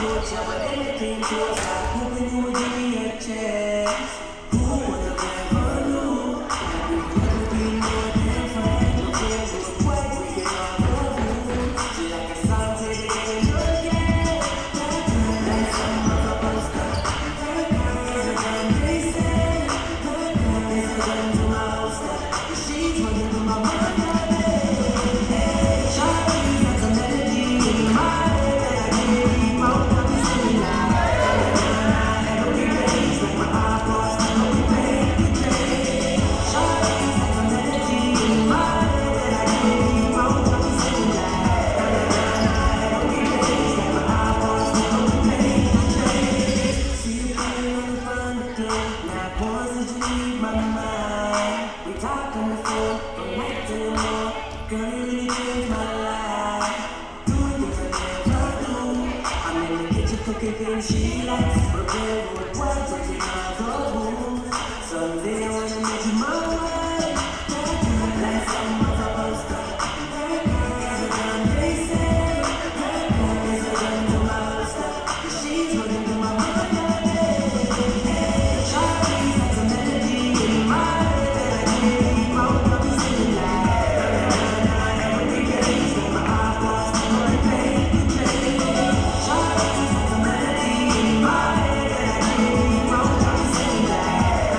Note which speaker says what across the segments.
Speaker 1: switch up anything to a stop. Hoping you would give me a chance. Who would have ever knew that we could be more than friends? No cares what we can all do. She like a song to the game again. Like some other poster. It's a gun they say. It's a gun to my holster. She's running through my mind. Shawty's like a melody in my head that I can't keep out. I'll be singing like every day's like my eyeballs on replay. Shawty's like a melody in my head that I can't keep out. I'll be singing like every day's like my eyeballs on replay. See you playing on the front door. Now pause and leave my mind. We talk on the phone from night till morning. Girl, you really changed my life. Doing things I never do. I'm in the kitchen cooking things she likes. Preparing with words to take out the room. Someday I wanna make you my wife. Like some other poster. It's a gun they say. It's a gun to my holster. She's running through my mind. Shawty's like a melody in my head that I can't keep out. I'll be singing like every day's like my eyeballs on replay. Shawty's like a melody in my head that I can't keep out. I'll be singing like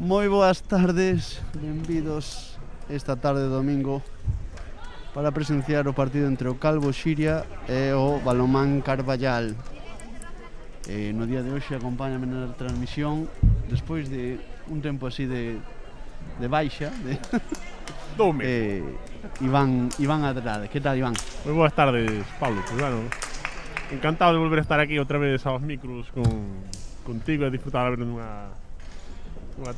Speaker 2: Moi boas tardes, benvidos esta tarde de domingo para presenciar o partido entre o Calvo Xiria e o Balonmán Carballal. No día de hoxe acompáñame na transmisión despois de un tempo así de baixa Iván Adrade. Que tal, Iván?
Speaker 3: Moi boas tardes, Pablo. Pues bueno, encantado de volver a estar aquí outra vez aos micros contigo e disfrutar a ver unha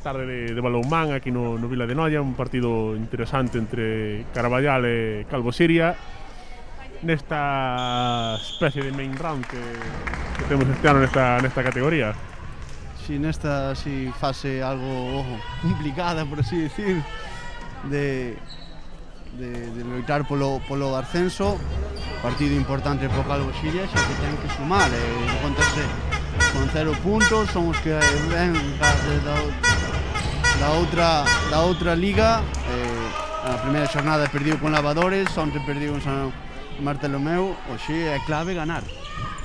Speaker 3: tarde de balonmán aquí no Vila de Noia, un partido interesante entre Carballal e Calvo Xiria nesta especie de main round que temos este ano nesta categoría.
Speaker 2: Si, nesta fase algo complicada, por así decir, de loitar polo ascenso. Partido importante pro Calvo Xiria, xa que ten que sumar, encontrarse con 0 puntos, son os que ven da outra liga. A primeira xornada perdiu con Lavadores, onte perdiu con San Bartolomeu. Hoxe é clave ganar.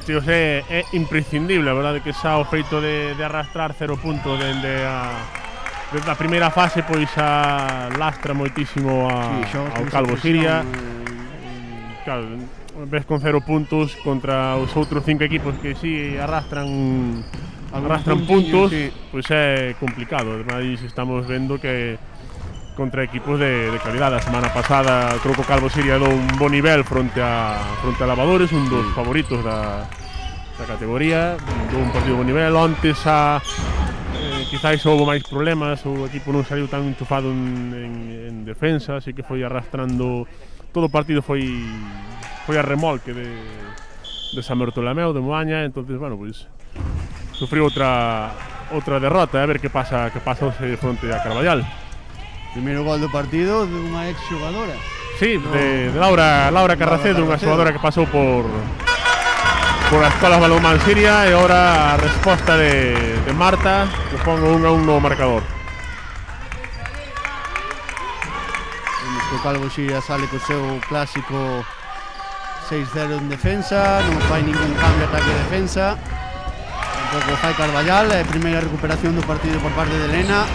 Speaker 3: Sí, o sea, é imprescindible, a verdade que xa o feito de arrastrar 0 puntos desde a primeira fase pois a lastra moitísimo ao Calvo Xiria. Claro, ves con 0 puntos contra os outros 5 equipos que si arrastran puntos, sí. Pois é complicado. Ademais estamos vendo que contra equipos de calidad. A semana pasada creo que o Calvo Xiria dou un bon nivel fronte a Lavadores, un dos favoritos da categoría, dou un partido bon nivel. Onte quizáis houve máis problemas, o equipo non saliu tan enchufado en defensa, así que foi arrastrando todo o partido, foi a remolque de San Bartolomeu, de Moaña. Entonces, bueno, pois sufriu outra derrota, a ver que pasa hoxe fronte a Carballal.
Speaker 2: Primeiro gol do partido de unha ex xogadora.
Speaker 3: Sí, de Laura Carracedo, unha xogadora que pasou por a Escola Balonmán Xiria, e agora a resposta de Marta, que pon 1-1 no marcador.
Speaker 2: Vemos que o Calvo Xiria sale co seu clásico 6-0 en defensa, non fai ningún cambio ataque-defensa. Tampouco fai Carballal, é a primeira recuperación do partido por parte de Elena.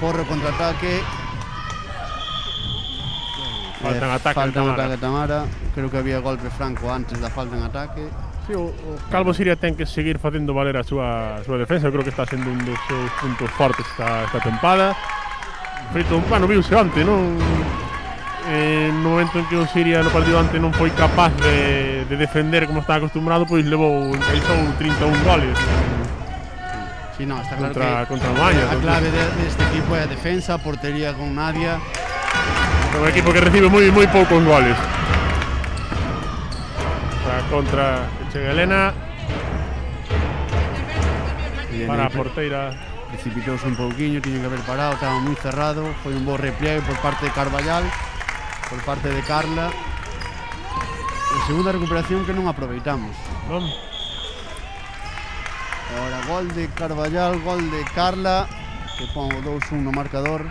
Speaker 2: Corre o contraataque.
Speaker 3: Falta en ataque
Speaker 2: de Tamara. Creo que había golpe franco antes da falta en ataque.
Speaker 3: Sí, o Calvo Xiria ten que seguir facendo valer a súa defensa. Eu creo que está sendo un dos seus puntos fortes esta tempada. Feito, bueno, viuse onte, non? No momento en que o Xiria no partido ante non foi capaz de defender como estaba acostumbrado, pois encaixou 31 goles.
Speaker 2: Sí, no, está claro
Speaker 3: contra Moaña.
Speaker 2: A clave deste equipo é a defensa, a portería con Nadia.
Speaker 3: É un equipo que recibe moi poucos goles. Contra chega Elena para a porteira.
Speaker 2: Precipitouse un pouquiño, tiño que haber parado, estaba moi cerrado. Foi un bo repliegue por parte de Carballal, por parte de Carla. A segunda recuperación que non aproveitamos.
Speaker 3: Non.
Speaker 2: Agora gol de Carballal, gol de Carla, que pon o 2-1 no marcador.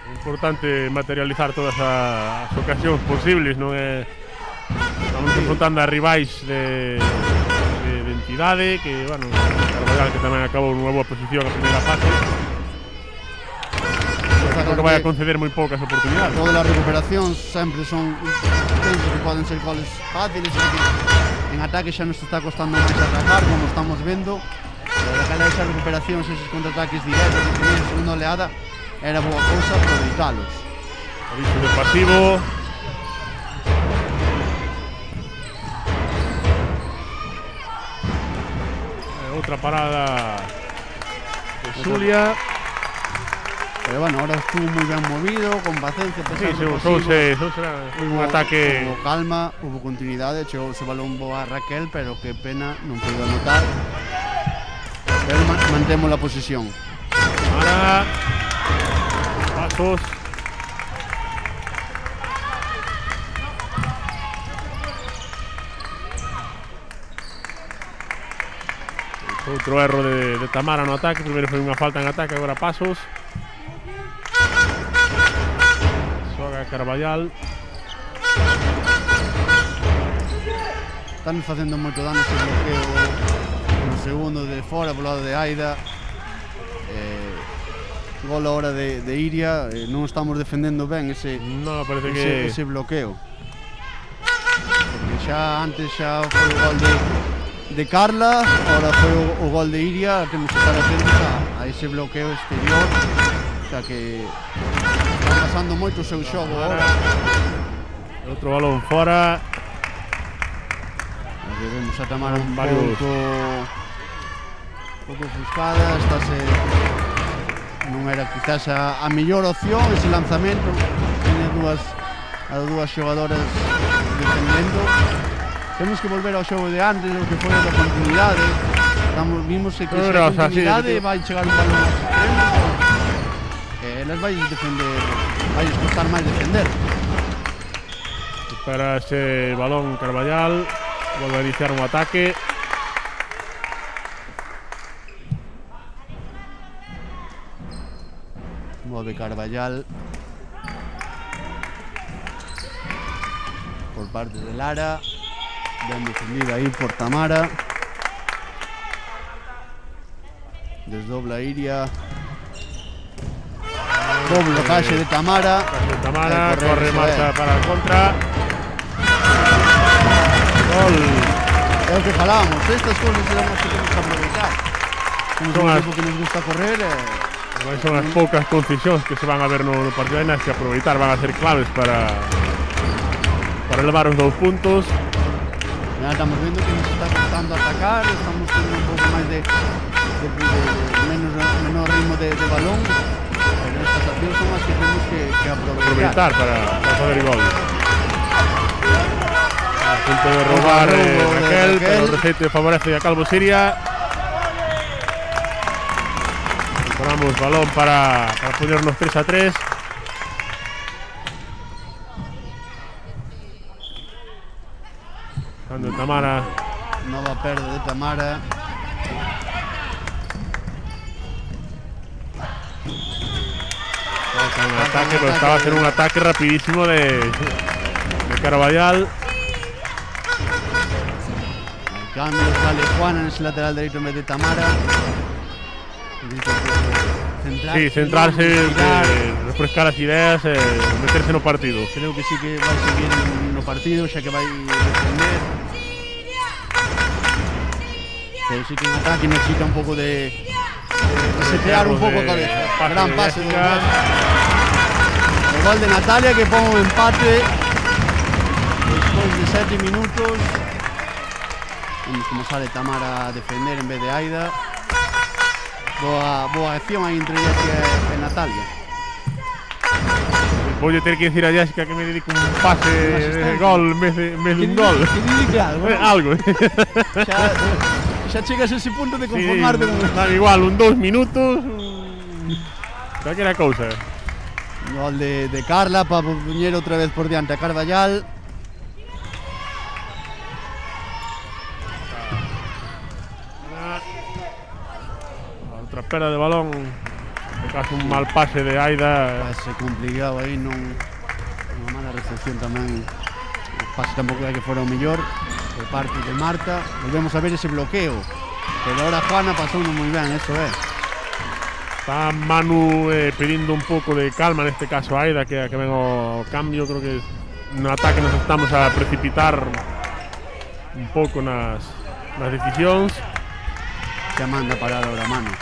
Speaker 3: É importante materializar todas as ocasións posibles, non é? Estamos enfrontando a rivais de entidade, que, bueno, Carballal que tamén acabou nunha boa posición a primeira fase. Creo que vai a conceder moi poucas oportunidades.
Speaker 2: Todas as recuperacións sempre son que poden ser goles fáciles, en ataque xa nos está costando máis atacar, como estamos vendo. Daquela esas recuperacións, esos contraataques directos de primeira e segunda oleada, era boa cousa aproveitalos.
Speaker 3: Aviso de pasivo. Outra parada de Xulia.
Speaker 2: Pero bueno, ahora estuvo moi ben movido, con paciencia,
Speaker 3: usouse un ataque.
Speaker 2: Hubo calma, hubo continuidade, chegou ese balón boa a Raquel, pero que pena, non pudo anotar. Pero mantemos a posesión.
Speaker 3: Ahora pasos. Outro erro de Tamara no ataque. Primeiro foi unha falta en ataque, agora pasos. Xoga Carballal.
Speaker 2: Están facendo moito dano ese bloqueo nos segundo de fora polo lado de Aida. Gol a hora de Iria. Non estamos defendendo ben
Speaker 3: No, parece que
Speaker 2: ese bloqueo. Porque antes xa foi o gol de Carla, ahora foi o gol de Iria. Temos que estar atentos a ese bloqueo exterior. O sea que está pasando moito o seu xogo agora.
Speaker 3: Outro balón fora.
Speaker 2: Aquí vemos a Tamara un pouco ofuscada. Non era quizás a mellor opción ese lanzamento. Tiene as dúas xogadoras defendendo. Temos que volver ao xogo de antes, o que foi a da continuidade. Vimos que a continuidade vai chegar un balón ao extremo, elas vai defender, vai costar máis defender.
Speaker 3: Para ese balón Carballal, volve a iniciar un ataque.
Speaker 2: Mueve Carballal por parte de Lara, ben defendida aí por Tamara. Desdobla Iria. Doble caixe de Tamara.
Speaker 3: Corre marcha para a contra. Gol.
Speaker 2: É o que falábamos, estas cousas serán as que temos que aproveitar. Somos un equipo que nos gusta correr.
Speaker 3: Son as poucas concisións que se van a ver no partido de Nas que aproveitar, van a ser claves para elevar os 2 puntos.
Speaker 2: Ya estamos vendo que nos está costando atacar, estamos tendo un pouco máis de menor ritmo de balón, pero estas accións son as que temos que aproveitar
Speaker 3: para fazer gol. A punto de roubar Raquel, pero o receite favorece a Calvo Siria. Recuperamos balón para ponernos 3-3. Cando Tamara.
Speaker 2: Nova perda de Tamara.
Speaker 3: Un ataque, pero estaba a hacer un ataque rapidísimo de Carballal.
Speaker 2: Al cambio sale Juana en ese lateral derecho en vez de Tamara.
Speaker 3: Sí, centrarse, refrescar as ideas, meterse no partido.
Speaker 2: Creo que sí que vai seguir no partido, xa que vai defender. Pero sí que en ataque necesita un pouco de setear un pouco a cabeza. Gran pase de gol. El gol de Natalia que pon un empate despois de 7 minutos. Vemos como sale Tamara a defender en vez de Aida. Boa acción aí entre Jessica e Natalia.
Speaker 3: Voy a tener que decir a Jessica que me dedique un pase de gol en vez de un gol.
Speaker 2: Que dedique algo, ¿no?
Speaker 3: Algo.
Speaker 2: Xa chegas a ese punto de conformarte con...
Speaker 3: Da igual, un 2 minutos, cualquiera cousa.
Speaker 2: Gol de Carla para poñer outra vez por diante a Carballal.
Speaker 3: Outra perda de balón, casi un mal pase de Aida.
Speaker 2: Pase complicado aí, unha mala recepción tamén. O pase tampouco é que fora o mellor por parte de Marta. Volvemos a ver ese bloqueo, pero ahora Juana pasou moi ben, eso é.
Speaker 3: Está Manu pidiendo un pouco de calma neste caso a Aida, que ven o cambio. Creo que no ataque nos estamos a precipitar un pouco nas decisións.
Speaker 2: Xa manda parar ahora Manu.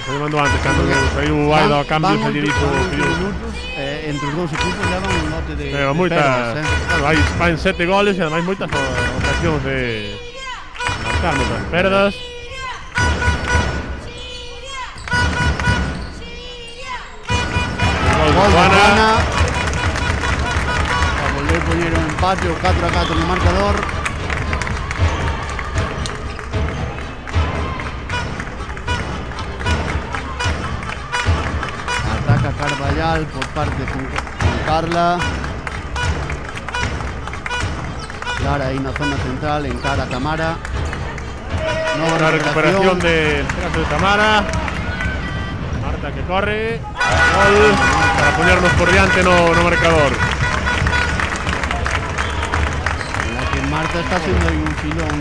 Speaker 3: Estoy llamando antes, cando saiu Aida a cambio, se lle dixo
Speaker 2: minutos, entre os dous equipos levan un lote de
Speaker 3: moitas,
Speaker 2: perdas,
Speaker 3: van 7 goles e ademais moitas ocasións de marcar moitas perdas. Gol de Juana.
Speaker 2: A volver a poñer un empate, o 4-4 no marcador. Ataca Carballal por parte con Carla. Lara aí na zona central, encara a Tamara.
Speaker 3: Una recuperación de Tamara. Marta que corre. Gol para ponernos por diante no marcador.
Speaker 2: La que Marta está sendo aí un filón.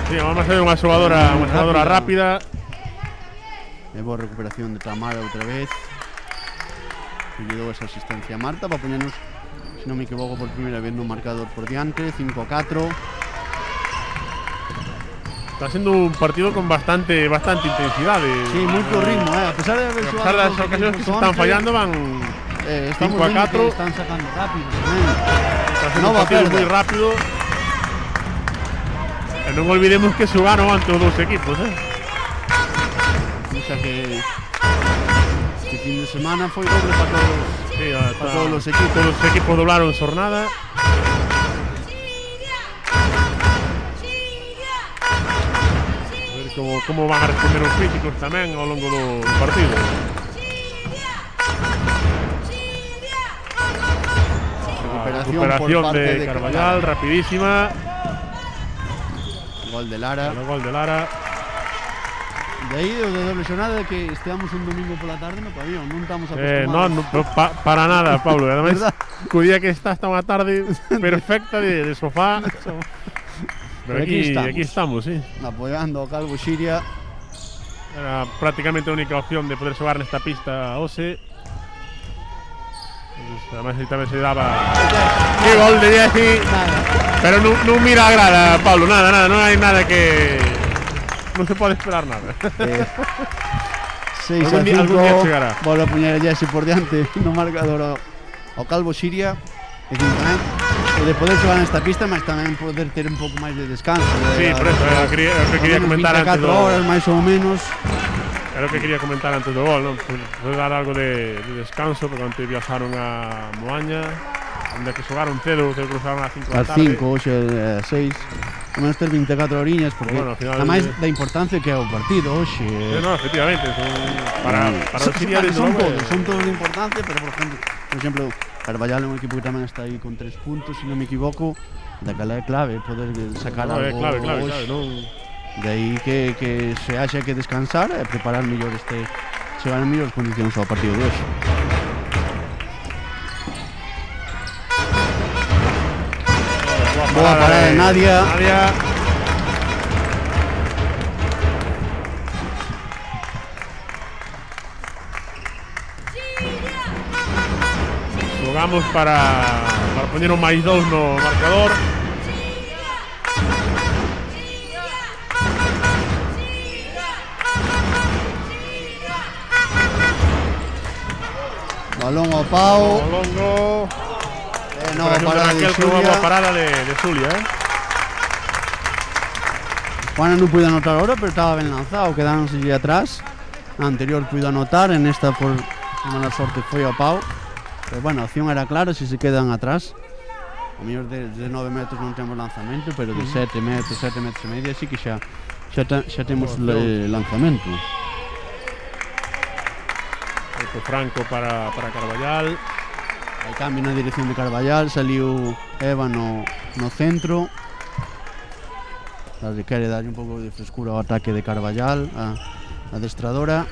Speaker 3: Sí, vamos a hacer unha xogadora rápida.
Speaker 2: Boa recuperación de Tamara outra vez. Que lle dou esa asistencia a Marta para poñernos, se non me equivoco, por primeira vez no marcador por diante, 5-4.
Speaker 3: Está sendo un partido con bastante intensidade.
Speaker 2: Sí, moito ritmo, a pesar de haber
Speaker 3: A pesar das ocasións que se están fallando, van 5-4.
Speaker 2: Están sacando rápido.
Speaker 3: Está sendo un
Speaker 2: Nova
Speaker 3: partido
Speaker 2: perda.
Speaker 3: moi rápido. E non olvidemos que xogaron ante os dous equipos,
Speaker 2: O sea que este fin de semana foi doble para todos.
Speaker 3: Sí,
Speaker 2: para todos los equipos.
Speaker 3: Todos os equipos doblaron xornada. A ver como van a responder os físicos tamén ao longo do partido. Recuperación
Speaker 2: por parte
Speaker 3: de Carballal, rapidísima.
Speaker 2: Gol de Lara.
Speaker 3: El gol de Lara.
Speaker 2: De aí, o de doble xornada, que esteamos un domingo pola tarde no pabellón, non estamos acostumados.
Speaker 3: No, para nada, Pablo. E ademais,
Speaker 2: ¿Verdad?
Speaker 3: co día que está unha tarde perfecta de sofá. Pero aquí estamos, sí.
Speaker 2: Apoiando ao Calvo Xiria.
Speaker 3: Era prácticamente a única opción de poder xogar nesta pista hoxe. Además, aí tamén se daba. Que gol de Jessy. Pero non mira a grada, Pablo. Nada. Non hai nada que. Non se pode esperar nada.
Speaker 2: 6-5,
Speaker 3: algún día chegará.
Speaker 2: volve a poñer a Jesse por diante no marcador ao Calvo Xiria. E tamén de poder xogar nesta pista, mas tamén poder ter un pouco máis de descanso.
Speaker 3: Sí, por eso, é o que quería comentar antes
Speaker 2: 24 horas, máis ou menos.
Speaker 3: Era o que quería comentar antes do gol, non? Poder dar algo de descanso, porque onte viajaron a Moaña, onde que xogaron cedo, se cruzaron a 5 da
Speaker 2: As
Speaker 3: tarde.
Speaker 2: 5, hoxe a 6. Ao menos ter 24 horiñas, porque
Speaker 3: Bueno, ao final
Speaker 2: a máis da importancia que é o partido hoxe.
Speaker 3: No, efectivamente, para o Xiria
Speaker 2: son todos de importancia, pero por exemplo, Carballal é un equipo que tamén está aí con 3 puntos, se non me equivoco, daquela é clave poder sacar algo.
Speaker 3: É clave, non.
Speaker 2: De aí que se haxa que descansar e preparar mellor chegar en mellores condicións ao partido de hoxe. Boa parada de Nadia.
Speaker 3: Jogamos para poñer un máis 2 no marcador.
Speaker 2: Balón ao pau.
Speaker 3: Longo.
Speaker 2: Nova parada de
Speaker 3: Nova
Speaker 2: Xulia.
Speaker 3: parada de Xulia,
Speaker 2: Juana non puido anotar ahora, pero estaba ben lanzado, quedándose allí atrás. A anterior puido anotar, en esta por mala sorte foi ao pau. Pero bueno, a opción era clara, se quedan atrás. A mellor de 9 metros non temos lanzamento, pero de 7 metros e media sí que xa temos lanzamento.
Speaker 3: Franco para Carballal.
Speaker 2: Hai cambio na dirección de Carballal, saliu Eva no centro. Quere darlle un pouco de frescura ao ataque de Carballal, a adestradora.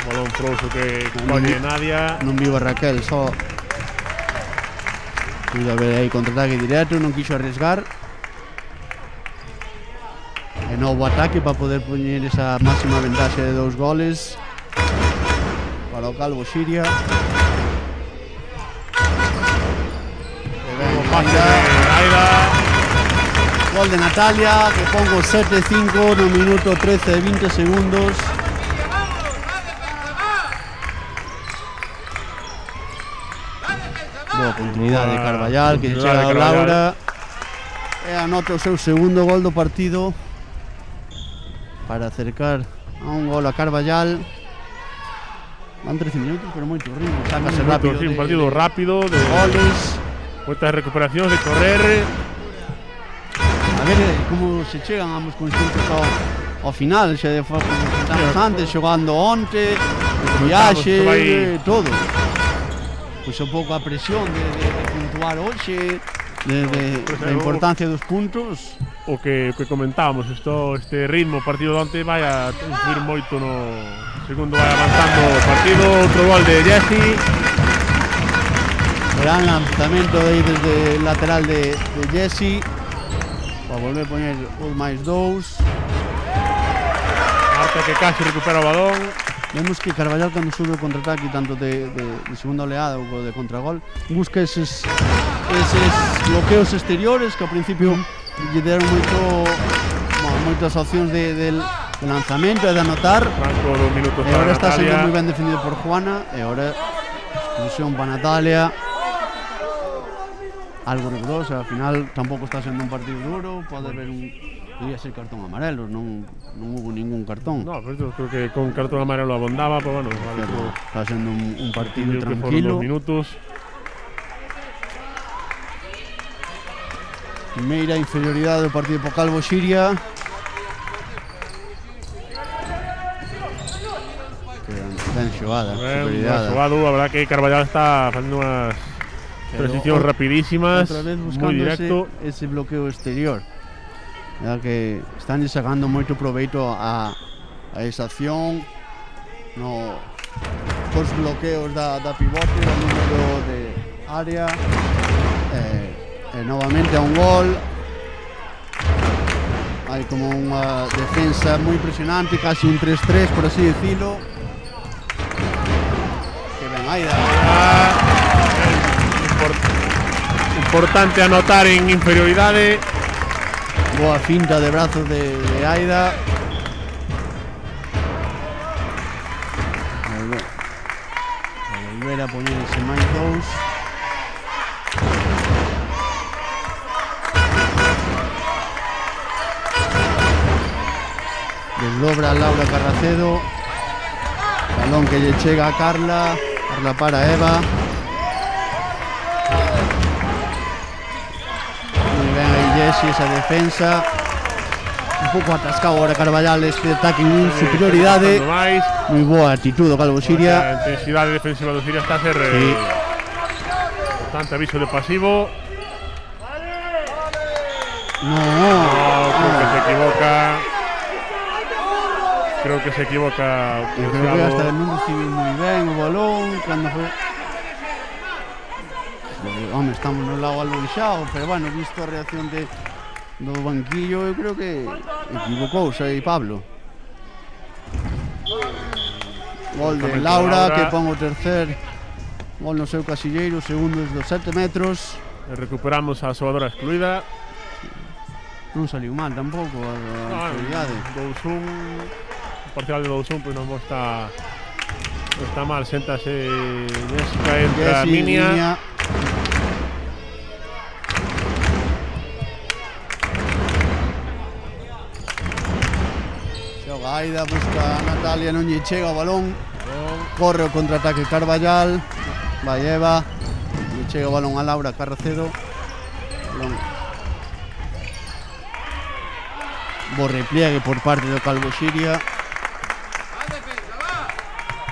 Speaker 3: Balón frouxo que colle Nadia.
Speaker 2: Non viva Raquel, só puido haber aí contraataque directo, non quixo arriesgar. E novo ataque para poder poñer esa máxima ventaxa de 2 goles para o Calvo Xiria.
Speaker 3: Pase de Aida.
Speaker 2: Gol de Natalia, que pongo 7-5 no minuto 13 e 20 segundos. Boa continuidade de Carballal, que chega a Laura e anota o seu segundo gol do partido para acercar a un gol a Carballal. Van 13 minutos, pero moito ritmo, sácase rápido.
Speaker 3: Sí, un partido rápido de
Speaker 2: goles.
Speaker 3: Moitas recuperacións de correr.
Speaker 2: A ver como se chegan ambos conxuntos ao final, xa de forma que estamos antes, xogando onte, viaxe, todo. Pois un pouco a presión de puntuar hoxe, da importancia dos puntos.
Speaker 3: O que comentábamos, este ritmo partido de onte vai a influir moito no segundo vai avanzando o partido. Outro gol de Jessy.
Speaker 2: Gran lanzamento de aí desde el lateral de Jesse para volver a poner os máis 2.
Speaker 3: Marta que casi recupera o balón.
Speaker 2: Vemos que Carballal cando sube o contraataque tanto de segunda oleada ou de contragol busca eses bloqueos exteriores que ao principio lle deron moitas opcións de lanzamento e de anotar.
Speaker 3: Franco 2 minutos
Speaker 2: E
Speaker 3: para
Speaker 2: agora está sendo
Speaker 3: Natalia.
Speaker 2: moi ben defendido por Juana e agora expulsión para Natalia. Algo rigurosa, ao final tampouco está sendo un partido duro, pode haber podría ser cartón amarelo, non hubo ningún cartón.
Speaker 3: No, pero yo creo que con cartón amarelo abondaba, pero bueno, vale,
Speaker 2: Pero está sendo un partido
Speaker 3: creo que fueron
Speaker 2: tranquilo.
Speaker 3: 2 minutos.
Speaker 2: Primeira inferioridade do partido por Calvo Xiria. Ben xogada, superioridade.
Speaker 3: Jugado, a verdad que Carballal está facendo unhas transicións rapidísimas,
Speaker 2: Outra vez
Speaker 3: moi
Speaker 2: buscando
Speaker 3: directo.
Speaker 2: ese bloqueo exterior. Ya que están sacando moito proveito a esa acción cos bloqueos da pivote, do número de área e novamente a un gol. Hai como unha defensa moi impresionante, casi un 3-3 por así decirlo. Que ben Aida.
Speaker 3: Importante anotar en inferioridade.
Speaker 2: Boa finta de brazos de Aida. Volver a poner ese máis 2. Desdobra a Laura Carracedo. Balón que lle chega a Carla. Carla para Eva. Muy ben aí Jesse, esa defensa. Un pouco atascado ahora Carballal, este ataque en superioridade. Moi boa actitud do Calvo Xiria.
Speaker 3: A intensidade defensiva do Xiria está a ser bastante aviso de pasivo. Creo que se equivoca. Creo que se equivoca.
Speaker 2: Eu creo que hasta non recibiu moi ben o balón cando foi. Home, estamos no lado algo lixado, pero bueno, visto a reacción do banquillo, eu creo que equivocouse aí Pablo. Gol de Laura, que pon o tercer gol no seu casilleiro, segundos dos 7 metros.
Speaker 3: Recuperamos a xogadora excluída.
Speaker 2: Non saliu mal tampouco a autoridade.
Speaker 3: 2-1, parcial de 2-1, pois non está mal, séntase Jessica, entra Minia.
Speaker 2: Xoga Aida, busca a Natalia, non lle chega o balón. Corre o contraataque Carballal. Vai Eva. Lle chega o balón a Laura Carracedo. Balón. Bo repliegue por parte do Calvo Xiria.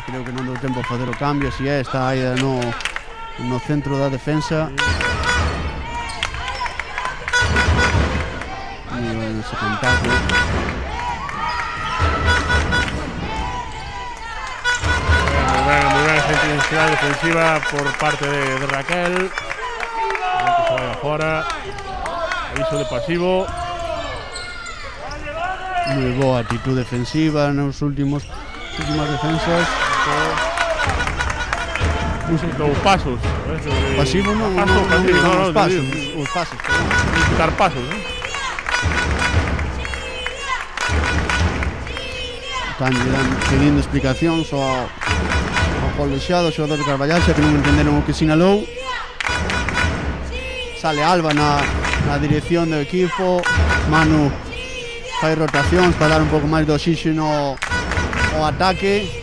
Speaker 2: Creo que non deu tempo a facer o cambio. Si está Aida no centro da defensa. Moi ben ese contacto.
Speaker 3: Muy buena esa intensidad defensiva por parte de Raquel. Que se vaya fuera. Aviso de pasivo.
Speaker 2: Moi boa actitud defensiva nas últimas defensas.
Speaker 3: Dous pasos.
Speaker 2: Pasivo non, os pasos.
Speaker 3: Dar pasos, ¿no?
Speaker 2: Están pedindo explicacións ao colexiado, ao xogador de Carballal, xa que non entenderon o que sinalou. Sale Alba na dirección do equipo. Manu fai rotacións para dar un pouco máis de oxígeno ao ataque.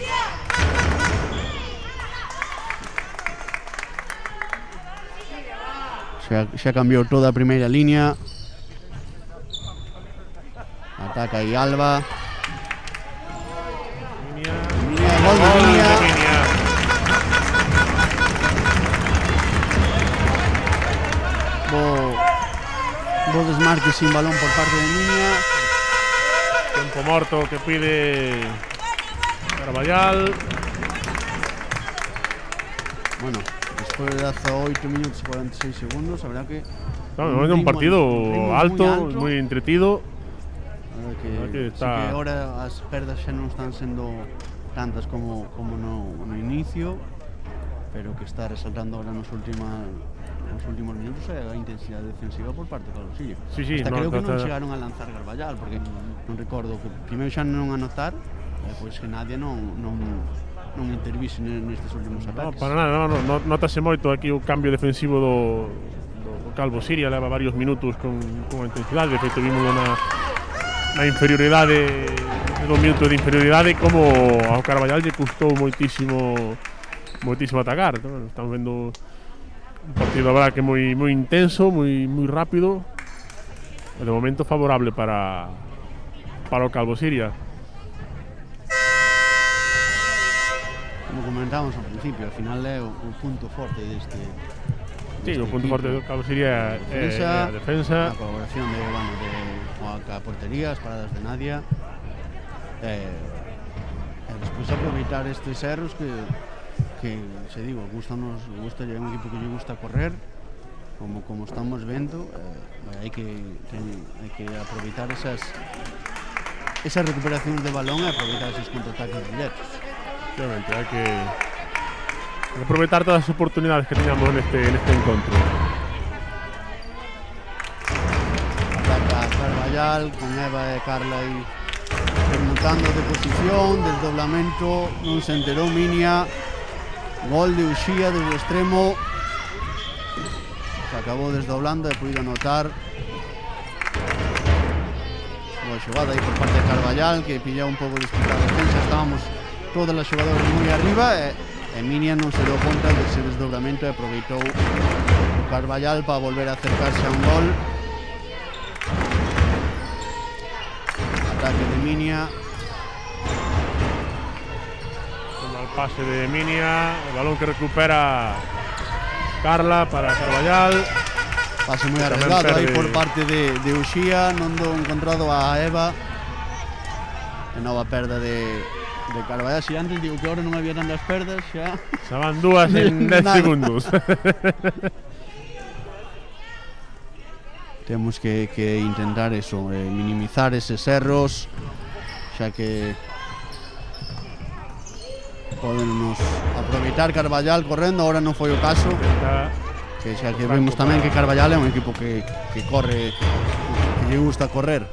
Speaker 2: Xa cambiou toda a primeira línea. Ataca aí Alba. Gol de Minia. Bo desmarque sin balón por parte de Minia.
Speaker 3: Tiempo morto que pide Carballal.
Speaker 2: Bueno, Despois de 18 minutos e 46 segundos, a verdad que
Speaker 3: Claro, é un partido alto, moi entretido.
Speaker 2: Que está... sí que ahora as perdas xa non están sendo tantas como no inicio, pero que está resaltando ahora nos últimos minutos é a intensidade defensiva por parte do Calvo Siria.
Speaker 3: Sí,
Speaker 2: Hasta creo que non chegaron a lanzar Carballal, porque non recordo que primeiro xa non anotar, pois que nadie non intervise nestes últimos ataques.
Speaker 3: No, para nada, notase moito aquí o cambio defensivo do Calvo Siria, leva varios minutos con intensidade, de feito vimos na inferioridade, 2 minutos de inferioridade, como ao Carballal lle custou moitísimo atacar. Estamos vendo un partido, a verdad, que moi intenso, moi rápido, e de momento favorable para o Calvo Siria.
Speaker 2: Como comentábamos ao principio, ao final é o punto forte deste
Speaker 3: Sí, o punto forte do Calvo Siria é a defensa.
Speaker 2: A colaboración coa portería, as paradas de Nadia. Despois aproveitar estes erros que se digo, gusta un equipo que lle gusta correr, como estamos vendo, hai que aproveitar esas recuperacións de balón e aproveitar esos contraataques directos.
Speaker 3: Obviamente, hai que aproveitar todas as oportunidades que teñamos neste encontro.
Speaker 2: Ataca Carballal con Eva e Carla aí permutando de posición, desdoblamento, non se enterou Minia. Gol de Uxía desde o extremo. Se acabou desdoblando e puido anotar. Boa xogada aí por parte de Carballal, que pillou un pouco despistada a defensa. Estábamos todas as xogadoras moi arriba e Minia non se deu conta dese desdoblamento e aproveitou o Carballal para volver a acercarse a un gol. Ataque de Minia.
Speaker 3: Un mal pase de Minia, el balón que recupera Carla para Carballal.
Speaker 2: Pase moi arriesgado aí por parte de Uxía, non do encontrado a Eva. E nova perda de Carballal. Si antes digo que agora non había tantas perdas, xa
Speaker 3: van dúas en 10 segundos.
Speaker 2: Temos que intentar eso, minimizar eses erros, xa que podenos aproveitar Carballal correndo, agora non foi o caso, que xa que vemos tamén que Carballal é un equipo que corre, que lle gusta correr.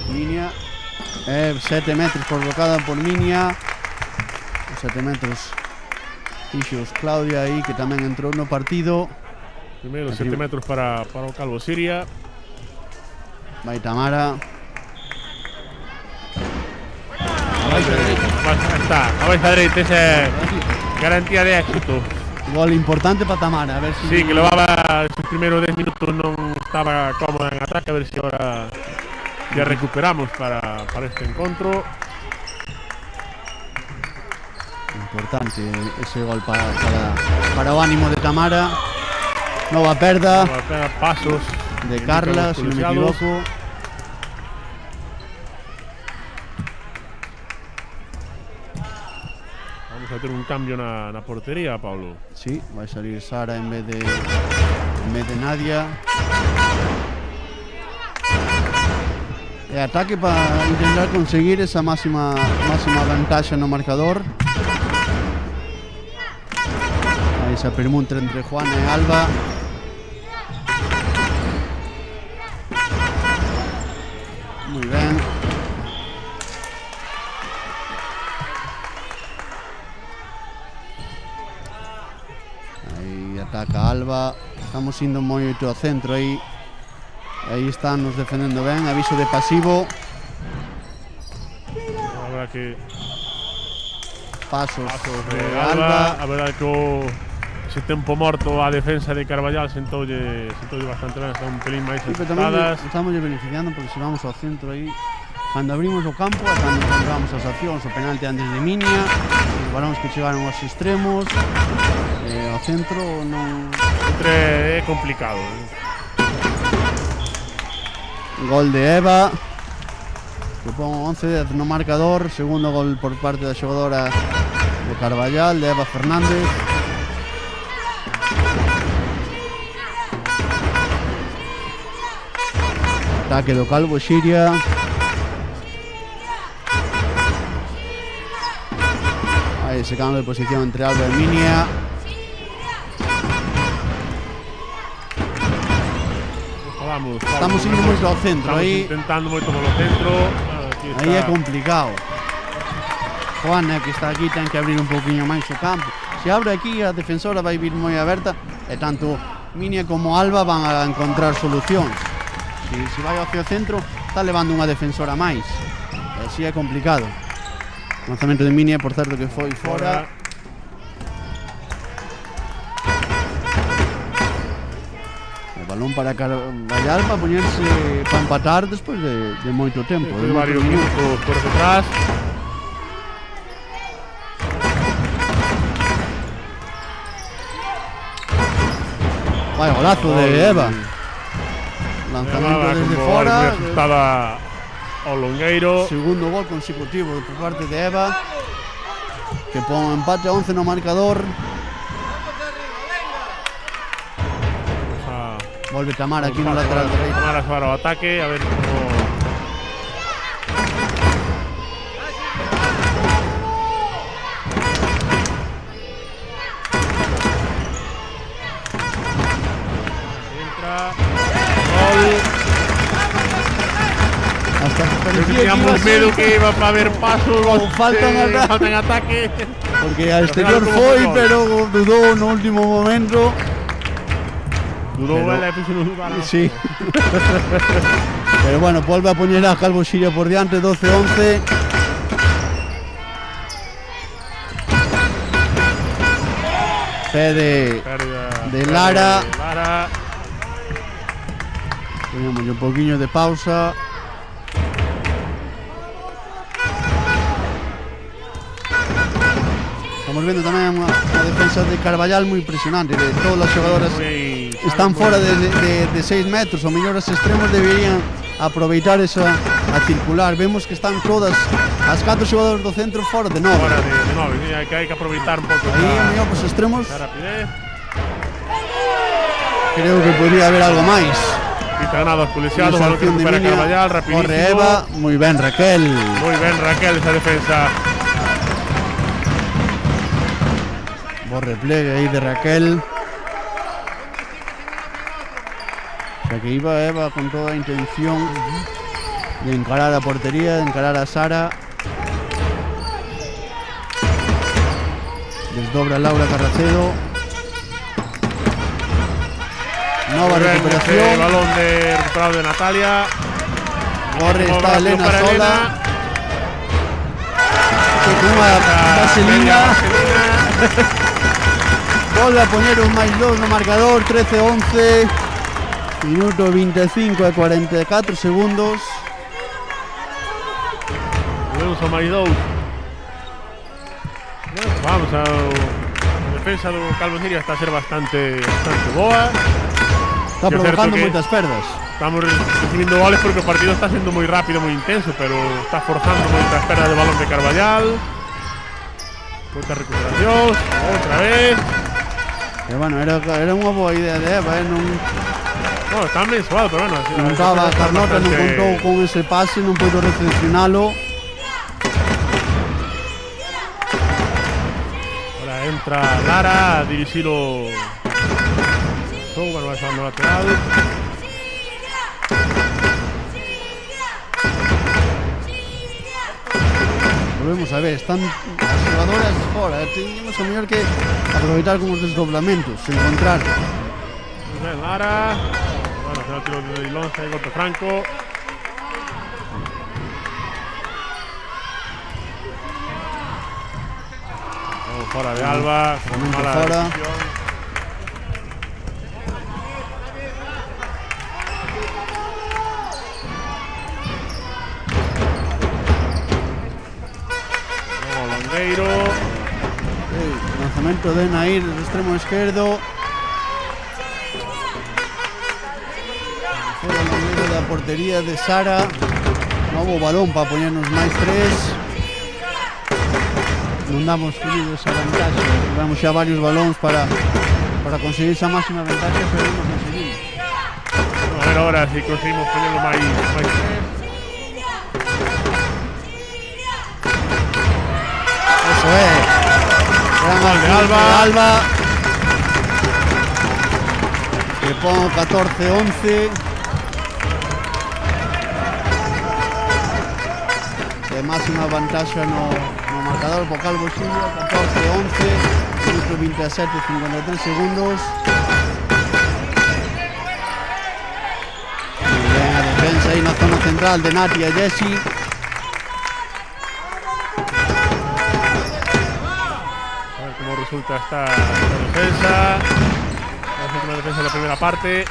Speaker 2: Minia, 7 metros provocada por Minia, 7 metros fixos Claudia aí, que tamén entrou no partido.
Speaker 3: Primeiro 7 metros para o Calvo Siria.
Speaker 2: Vai Tamara.
Speaker 3: A baixa dereita, esa é garantía de éxito.
Speaker 2: Gol importante para Tamara, a ver si...
Speaker 3: Sí, que levaba esos primeros 10 minutos non estaba cómoda en ataque, a ver si ahora ya recuperamos para este encontro.
Speaker 2: Importante ese gol para o ánimo de Tamara. Nova perda.
Speaker 3: Pasos
Speaker 2: de Carla, si non me equivoco.
Speaker 3: Vamos a ter un cambio na portería, Pablo.
Speaker 2: Sí, vai salir Sara en vez de Nadia. E ataque para intentar conseguir esa máxima vantaxe no marcador. Aí esa permuta entre Juana e Alba. Moi ben. Aí ataca Alba. Estamos indo moito ao centro aí. Aí están nos defendendo ben, aviso de pasivo.
Speaker 3: A verdad que
Speaker 2: pasos
Speaker 3: de Alba. A verdad que ese tempo morto a defensa de Carballal sentoulle bastante ben, está un pelín máis ajustadas.
Speaker 2: Estamos beneficiando porque se vamos ao centro aí, cando abrimos o campo, cando encontramos as accións, o penalti antes de Minia, os balóns que chegaron aos extremos, ao centro non...
Speaker 3: É complicado.
Speaker 2: Gol de Eva, que pon 11 no marcador, segundo gol por parte da xogadora de Carballal, de Eva Fernández. Ataque do Calvo Xiria. Aí ese cambio de posición entre Alba e Minia. Estamos indo moito ao centro.
Speaker 3: Estamos
Speaker 2: aí
Speaker 3: intentando moito polo centro.
Speaker 2: Aí é complicado. Juan, que está aquí, ten que abrir un poquinho máis o campo. Se abre aquí, a defensora vai vir moi aberta e tanto Minia como Alba van a encontrar solucións. Se vai hacia o centro, está levando unha defensora máis. E así é complicado. O lanzamento de Minia, por certo, que foi fora. O balón para Carballal para poñerse para empatar despois de moito tempo.
Speaker 3: De varios minutos por detrás.
Speaker 2: Vai, golazo de Eva. Lanzamento desde fora.
Speaker 3: Estaba ao longueiro.
Speaker 2: Segundo gol consecutivo por parte de Eva, que pon empate a 11 no marcador. Volve Tamara aquí no lateral derecho.
Speaker 3: Tamara para o ataque, a ver como...
Speaker 2: Hasta que parecía
Speaker 3: teníamos medo que iba para haber pasos
Speaker 2: con falta
Speaker 3: en ataque.
Speaker 2: Porque al exterior foi, pero dudou no último momento.
Speaker 3: Dudou ela e fixo no lugar.
Speaker 2: Sí. Pero bueno, volve a poñer a Calvo Xiria por diante, 12-11. Pede de Lara. Tenemos un poquinho de pausa. Estamos viendo tamén unha defensa de Carballal moi impresionante, de todas as xogadoras están fora de 6 metros, ou mellor os extremos deberían aproveitar esa a circular. Vemos que están todas as 4 xogadoras do centro fora de 9.
Speaker 3: Fora de 9, hai que aproveitar un pouco.
Speaker 2: Aí, mellor, os extremos.
Speaker 3: Rapidez.
Speaker 2: Creo que podría haber algo máis.
Speaker 3: Quita ganado expulsado, balón que recupera Carballal, rapidísimo.
Speaker 2: Corre Eva, moi ben Raquel.
Speaker 3: Moi ben Raquel esa defensa.
Speaker 2: Bo replegue aí de Raquel. O sea que iba Eva con toda a intención de encarar a portería, de encarar a Sara. Desdobra Laura Carracedo. Nova recuperación.
Speaker 3: Balón recuperado de Natalia.
Speaker 2: Corre, está Elena sola. Unha vaselina. Volve a poñer un máis 2 no marcador, 13-11. Minuto 25 e 44 segundos.
Speaker 3: Volvemos a máis 2. Vamos a defensa do Calvo Xiria está a ser bastante boa.
Speaker 2: Está provocando moitas perdas.
Speaker 3: Estamos recibindo goles porque o partido está sendo moi rápido, moi intenso, pero está forzando moitas perdas de balón de Carballal. Moitas recuperacións, outra vez.
Speaker 2: Pero bueno, era unha boa idea de Eva, non
Speaker 3: está ben suado, pero bueno.
Speaker 2: Non estaba Carlota, non contou con ese pase, non puido recepcionalo.
Speaker 3: Ahora entra Lara a dirixir o bueno, vai a no lateral.
Speaker 2: Volvemos a ver, están as xogadoras fora. Teníamos o mellor que aproveitar con os desdoblamentos, encontrar.
Speaker 3: Ben Lara. Bueno, se tiro de Ilonza e golpe franco. Fora de Alba, mala
Speaker 2: fora.
Speaker 3: decisión.
Speaker 2: Lanzamento de Nair del extremo izquierdo. Fora o medio da portería de Sara. Novo balón para poñernos máis 3. non damos comido esa vantaxe. Tivemos xa varios balóns para conseguir esa máxima vantaxe, pero non conseguimos.
Speaker 3: A ver ahora si conseguimos ponerlo máis
Speaker 2: Eso é. Gran
Speaker 3: gol de
Speaker 2: Alba. Que pon 14-11. De máxima vantaxe no marcador po Calvo Xiria, 14-11, minuto 27, 53 segundos. Muy ben a defensa aí na zona central de Nati e Jessy.
Speaker 3: A ver cómo resulta esta defensa. La última defensa de la primera parte.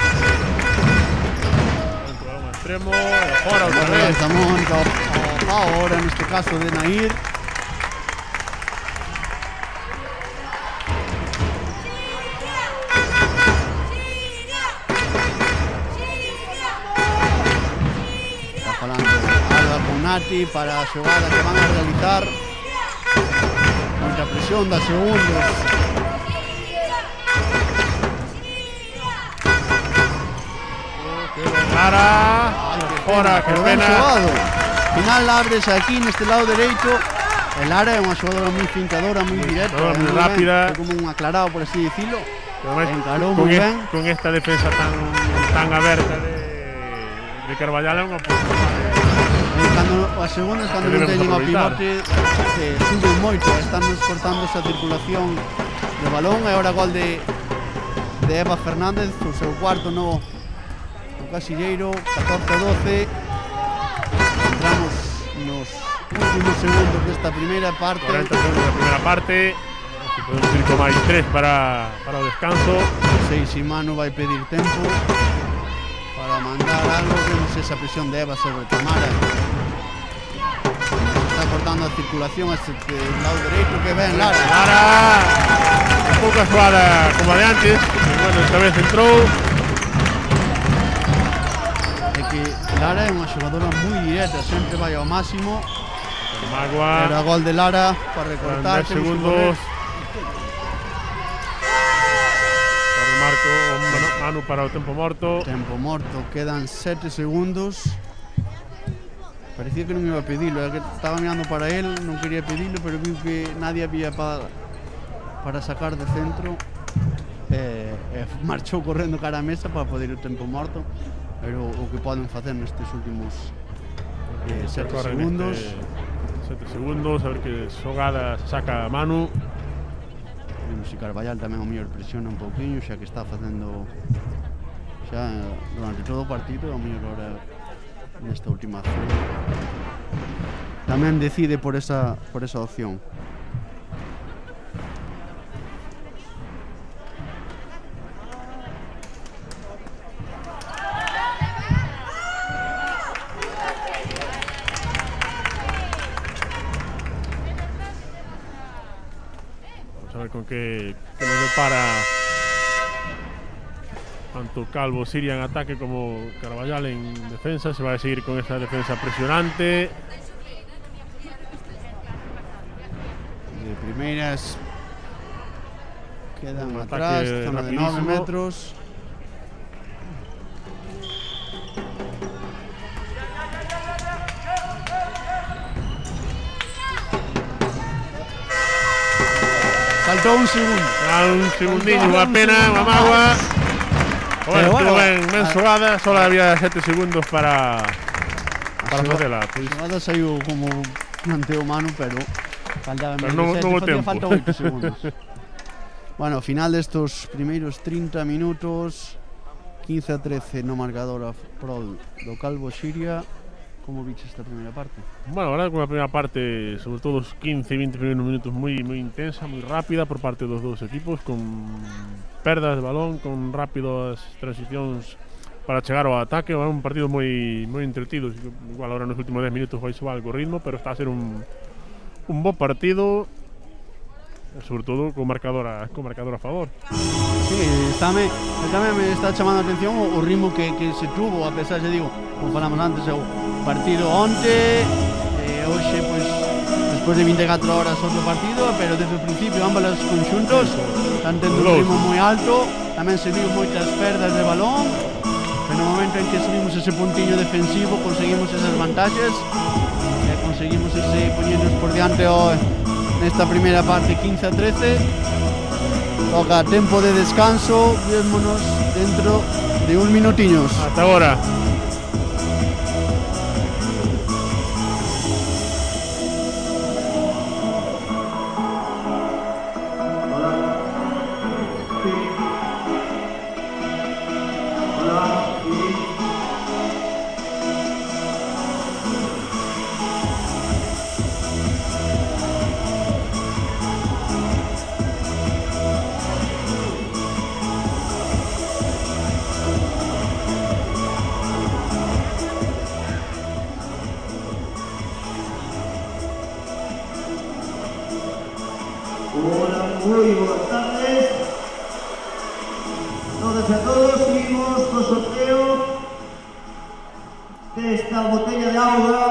Speaker 3: Dentro de un extremo, ahora otra vez.
Speaker 2: Mónica ahora en este caso de Nair. Está falando Alba con Nati para a xogada que van a realizar. Mucha presión da segundos.
Speaker 3: Lara, ahora que pena.
Speaker 2: Final abres aquí neste lado dereito. El Lara é unha xogadora moi fincadora, moi directa,
Speaker 3: moi rápida,
Speaker 2: como un aclarado, por así decirlo.
Speaker 3: Encarou moi ben. Con esta defensa tan aberta de Carballal é unha oportunidade.
Speaker 2: As segundas, cando non teñen o pivote, suben moito, están cortando esa circulación de balón. E agora gol de Eva Fernández, o seu cuarto no casilleiro, 14-12. Entramos nos últimos segundos desta primeira parte.
Speaker 3: 40 segundos da primeira parte. Se podemos ir con máis 3 para o descanso.
Speaker 2: Seixi Manu vai pedir tempo para mandar algo. Vemos esa presión de Eva sobre Tamara. Está cortando a circulación este lado dereito, que ven Lara.
Speaker 3: Un pouco suada como a de antes, pero bueno, esta vez entrou.
Speaker 2: Que Lara é unha xogadora moi directa, sempre vai ao máximo.
Speaker 3: Magua.
Speaker 2: Era gol de Lara para recortar.
Speaker 3: 10 segundos. Para o marco, Manu para o tempo morto.
Speaker 2: Tempo morto, quedan 7 segundos. Parecía que non iba a pedilo, que estaba mirando para él, non quería pedilo, pero viu que nadie había para sacar de centro. Marchou correndo cara a mesa para poder o tempo morto. Pero o que poden facer nestes últimos 7 segundos.
Speaker 3: 7 segundos, a ver que xogada saca a Manu.
Speaker 2: Vemos se Carballal tamén o mellor presiona un pouquiño, xa que está facendo xa durante todo o partido, o mellor ahora nesta última acción. Tamén decide por esa opción.
Speaker 3: A ver con que nos depara tanto Calvo Xiria en ataque como Carballal en defensa. Se va a seguir con esa defensa presionante.
Speaker 2: De primeras quedan atrás, zona de 9 metros. Faltou un segundo.
Speaker 3: Un segundinho, unha pena, unha mágoa. Bueno, estuvo ben xogada, só había 7 segundos para facela.
Speaker 2: A xogada saiu como planteo Manu, pero faltaba falta 8 segundos. Bueno, final destos primeiros 30 minutos, 15-13 no marcador a prol do Calvo Xiria. Como viches esta primeira parte?
Speaker 3: Bueno, a verdade que unha primeira parte, sobre todo os 15-20 primeiros minutos moi intensa, moi rápida por parte dos dous equipos, con perdas de balón, con rápidas transicións para chegar ao ataque. É un partido moi entretido, igual agora nos últimos 10 minutos vai subar algo ritmo, pero está a ser un bo partido, sobre todo con marcador a favor.
Speaker 2: Sí, tamén me está chamando a atención o ritmo que se tuvo, a pesar, se digo, como falamos antes, o partido onte, hoxe, pois, después de 24 horas otro partido, pero desde el principio ambos los conjuntos están teniendo un ritmo muy alto, también se viu muchas pérdidas de balón, pero en el momento en que subimos ese puntillo defensivo conseguimos esas vantajes, conseguimos ese ponernos por diante en esta primera parte 15-13. Toca tiempo de descanso, vémonos dentro de un minutinhos.
Speaker 3: Hasta ahora.
Speaker 4: Hola, muy buenas tardes. Todas y a todos, seguimos con sorteo de esta botella de agua.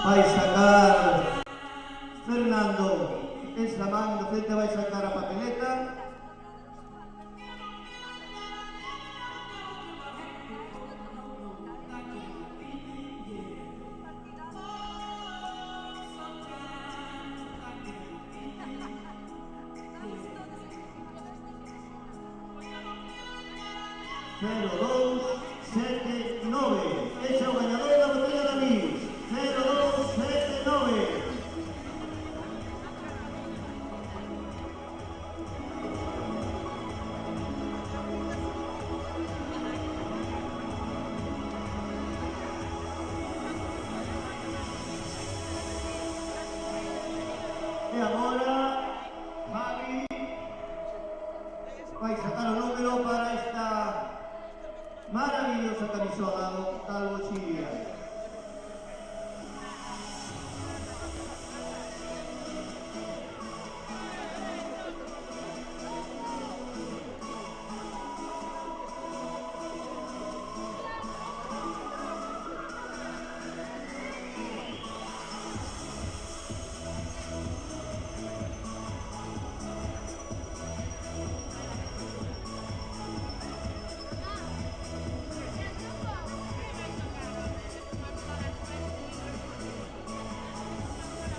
Speaker 4: Vai sacar Fernando esa mano frente, vai sacar a papeleta. Ese es el ganador de la botella de amigos. 0279. Y ahora, Javi va a sacar el número para esta maravillosa camisola do Calvo Xiria.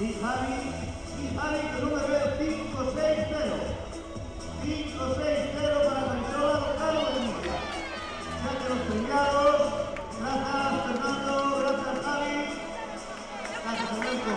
Speaker 4: Y Javi, con número 560. 560 para la camisola do Calvo Xiria. Ya que los premiados, gracias Fernando, gracias Javi, gracias Fernando.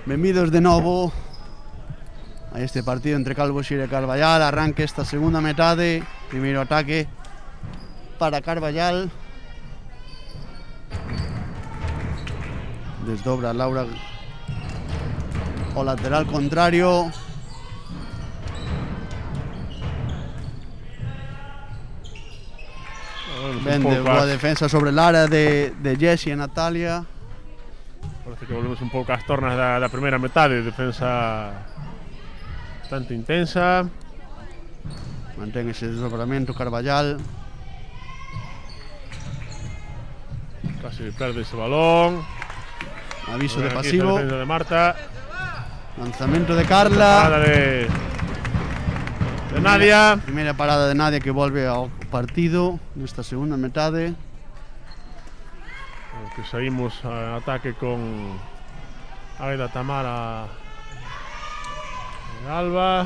Speaker 2: Benvidos de novo a este partido entre Calvo Xiria e Carballal. Arranque esta segunda metade. Primeiro ataque para Carballal. Desdobra Laura o lateral contrario. Vende boa defensa sobre Lara de Jessie e Natalia.
Speaker 3: Parece que volvemos un pouco ás tornas da primeira metade. Defensa bastante intensa.
Speaker 2: Mantén ese desdobramento Carballal.
Speaker 3: Casi perde ese balón.
Speaker 2: Aviso de
Speaker 3: Aquí
Speaker 2: pasivo.
Speaker 3: está a defensa de Marta.
Speaker 2: Lanzamento de Carla.
Speaker 3: Parada de Nadia.
Speaker 2: Primeira parada de Nadia que volve ao partido nesta segunda metade.
Speaker 3: Que saímos a ataque con Aida, Tamara e Alba.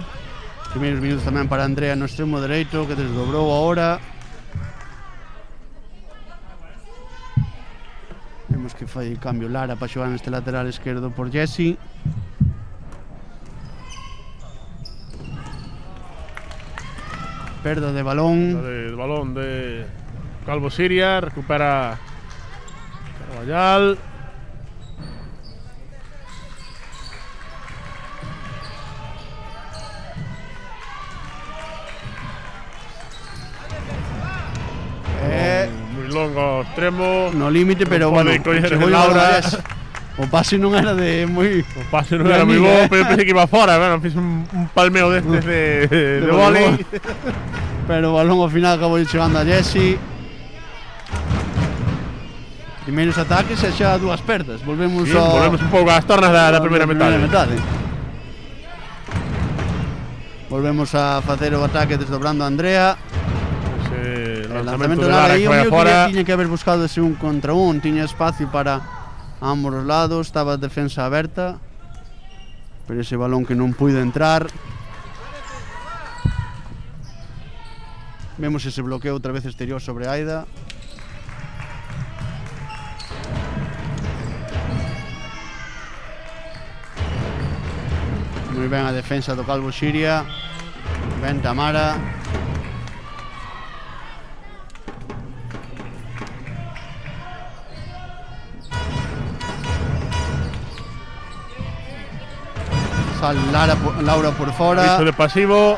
Speaker 2: Primeiros minutos tamén para Andrea no extremo dereito, que desdobrou agora. Vemos que fai cambio Lara para xogar neste lateral esquerdo por Jessie. Perda de balón.
Speaker 3: El balón de Calvo Xiria. Recupera Carballal. Muy longo extremo.
Speaker 2: No límite, pero
Speaker 3: Non
Speaker 2: bueno,
Speaker 3: pode coller
Speaker 2: chegou
Speaker 3: Laura.
Speaker 2: O pase non era de moi...
Speaker 3: O pase non era moi bo, pero pensei que iba fora. Bueno, fiz un palmeo destes de vóley.
Speaker 2: Pero o balón ao final acabou chegando a Jessie. Primeiros ataques e xa dúas perdas. Volvemos
Speaker 3: Sí, volvemos un pouco ás tornas da primeira metade.
Speaker 2: Volvemos a facer o ataque desdobrando a Andrea.
Speaker 3: Ese
Speaker 2: El
Speaker 3: lanzamento de
Speaker 2: Lara
Speaker 3: Lara
Speaker 2: aí
Speaker 3: que
Speaker 2: o
Speaker 3: vai
Speaker 2: mío
Speaker 3: fora.
Speaker 2: tiña que haber buscado ese 1 contra 1. Tiña espacio para ambos os lados. Estaba a defensa aberta. Pero ese balón que non puido entrar. Vemos ese bloqueo outra vez exterior sobre Aida. Moi ben a defensa do Calvo Xiria. Ben Tamara. Sale Laura por fora.
Speaker 3: Aviso de pasivo.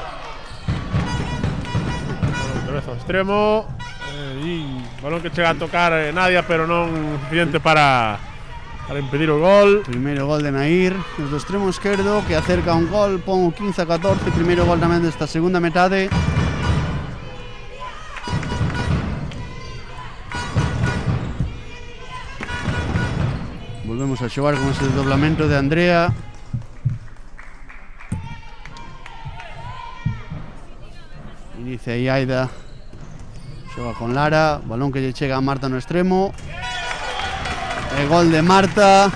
Speaker 3: Otra vez ao extremo. Balón que chega a tocar Nadia, pero non suficiente para impedir o gol.
Speaker 2: Primeiro gol de Nair, do extremo esquerdo, que acerca un gol, pon o 15-14, primeiro gol tamén desta segunda metade. Volvemos a xogar con ese desdoblamento de Andrea. Inicia aí Aida. Xoga con Lara, balón que lle chega a Marta no extremo. E gol de Marta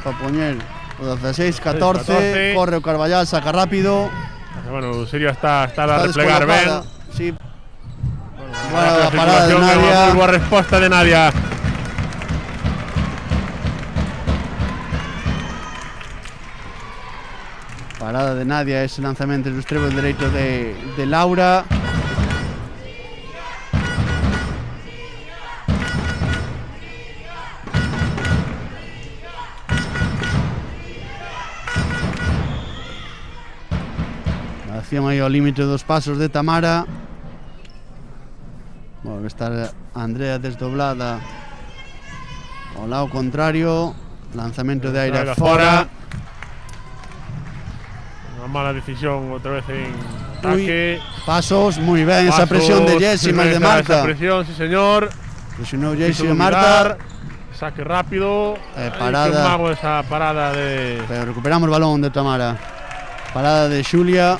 Speaker 2: para poñer o 16-14. Corre o Carballal, saca rápido.
Speaker 3: Bueno, Xiria está a replegar ben.
Speaker 2: Sí.
Speaker 3: Bueno,
Speaker 2: La parada de Nadia.
Speaker 3: Moi boa resposta de Nadia.
Speaker 2: Parada de Nadia, ese lanzamento do extremo dereito de Laura. Acción aí ao límite dos pasos de Tamara. Volve a estar Andrea desdoblada ao lado contrario. Lanzamento de aire fora.
Speaker 3: Unha mala decisión outra vez en ataque.
Speaker 2: Pasos, moi ben esa presión de Jessie máis de Marta.
Speaker 3: Esa presión, sí señor.
Speaker 2: Presionou Jessie e Marta.
Speaker 3: Saque rápido.
Speaker 2: Parada.
Speaker 3: Que mago esa parada de...
Speaker 2: Pero recuperamos o balón de Tamara. Parada de Xulia.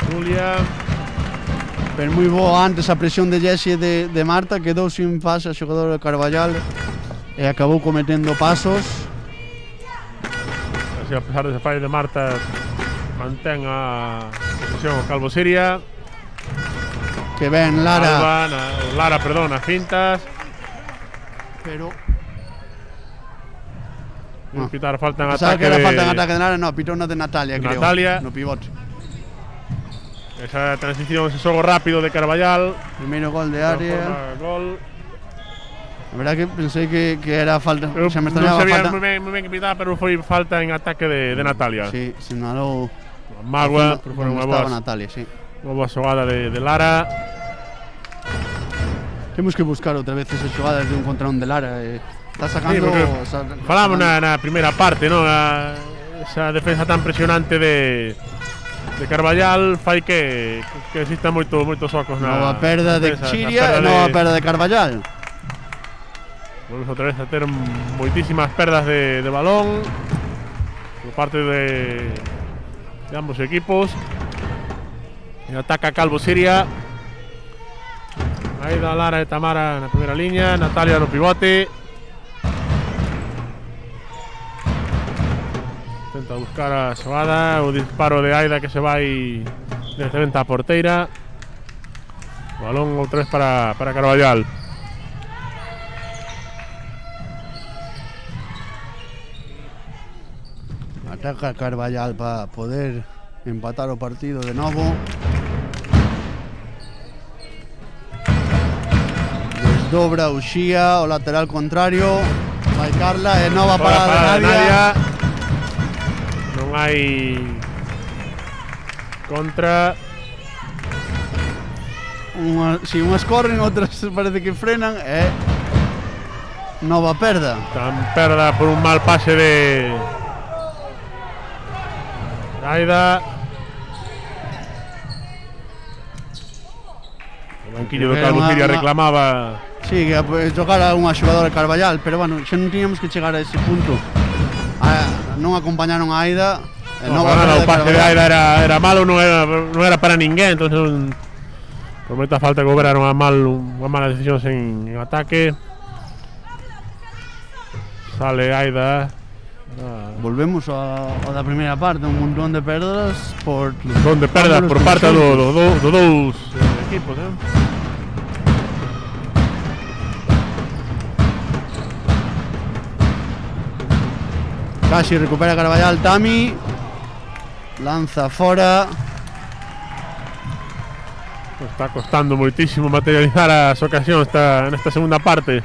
Speaker 2: Pero moi boa antes a presión de Jessie e de Marta. Quedou sin pase a xogador de Carballal e acabou cometendo pasos.
Speaker 3: Así, a pesar dese fallo de Marta, mantén a posesión o Calvo Xiria.
Speaker 2: Que ben Lara.
Speaker 3: Lara, perdón, as fintas.
Speaker 2: Pero No.
Speaker 3: Pitar falta en
Speaker 2: Pensaba
Speaker 3: ataque
Speaker 2: que era
Speaker 3: de
Speaker 2: falta en ataque de Lara, no, pitou na de Natalia, creo.
Speaker 3: Natalia.
Speaker 2: No pivote.
Speaker 3: esa transición, ese xogo rápido de Carballal.
Speaker 2: Primeiro gol de área.
Speaker 3: Gol.
Speaker 2: A verdad que pensei que era falta.
Speaker 3: Eu
Speaker 2: Se me
Speaker 3: non
Speaker 2: extrañaba
Speaker 3: sabía
Speaker 2: falta.
Speaker 3: moi ben que pitaba, pero foi falta en ataque de Natalia.
Speaker 2: Sí, sinalou.
Speaker 3: Magua, pero foi
Speaker 2: Onde
Speaker 3: unha
Speaker 2: estaba
Speaker 3: boa,
Speaker 2: Natalia, sí.
Speaker 3: xogada de Lara.
Speaker 2: Temos que buscar outra vez esas xogadas de un contra un de Lara. Está sacando.
Speaker 3: Falamos na primeira parte, non? Esa defensa tan presionante de Carballal fai que existan moitos socos na
Speaker 2: Nova perda de
Speaker 3: defensa,
Speaker 2: Xiria e nova perda de Carballal.
Speaker 3: Volvemos outra vez a ter moitísimas perdas de balón por parte de ambos equipos. E ataca Calvo Siria. Aida, Lara e Tamara na primeira liña, Natalia no pivote. Intenta buscar a xogada, o disparo de Aida que se vai directamente á porteira. O balón outra vez para Carballal.
Speaker 2: Ataca Carballal para poder empatar o partido de novo. Desdobra Uxía, o lateral contrario. Vai Carla e nova parada de Nadia.
Speaker 3: Non hai contra.
Speaker 2: Si unhas corren, outras parece que frenan e nova perda.
Speaker 3: Tan perda por un mal pase de Aida. O banquillo do Calvo Siria reclamaba.
Speaker 2: Sí, que xogar a unha xogadora Carballal, pero bueno, xa non tiñamos que chegar a ese punto. Non acompañaron a Aida.
Speaker 3: O pase de Aida era malo, non era para ninguén, entonces por moita falta que obraron unha mala decisión en ataque. Sale Aida.
Speaker 2: Volvemos ao da primeira parte, un montón de perdas por
Speaker 3: parte do dous equipos,
Speaker 2: Casi recupera Carballal, Tami lanza fora.
Speaker 3: Está costando moitísimo materializar as ocasións nesta segunda parte.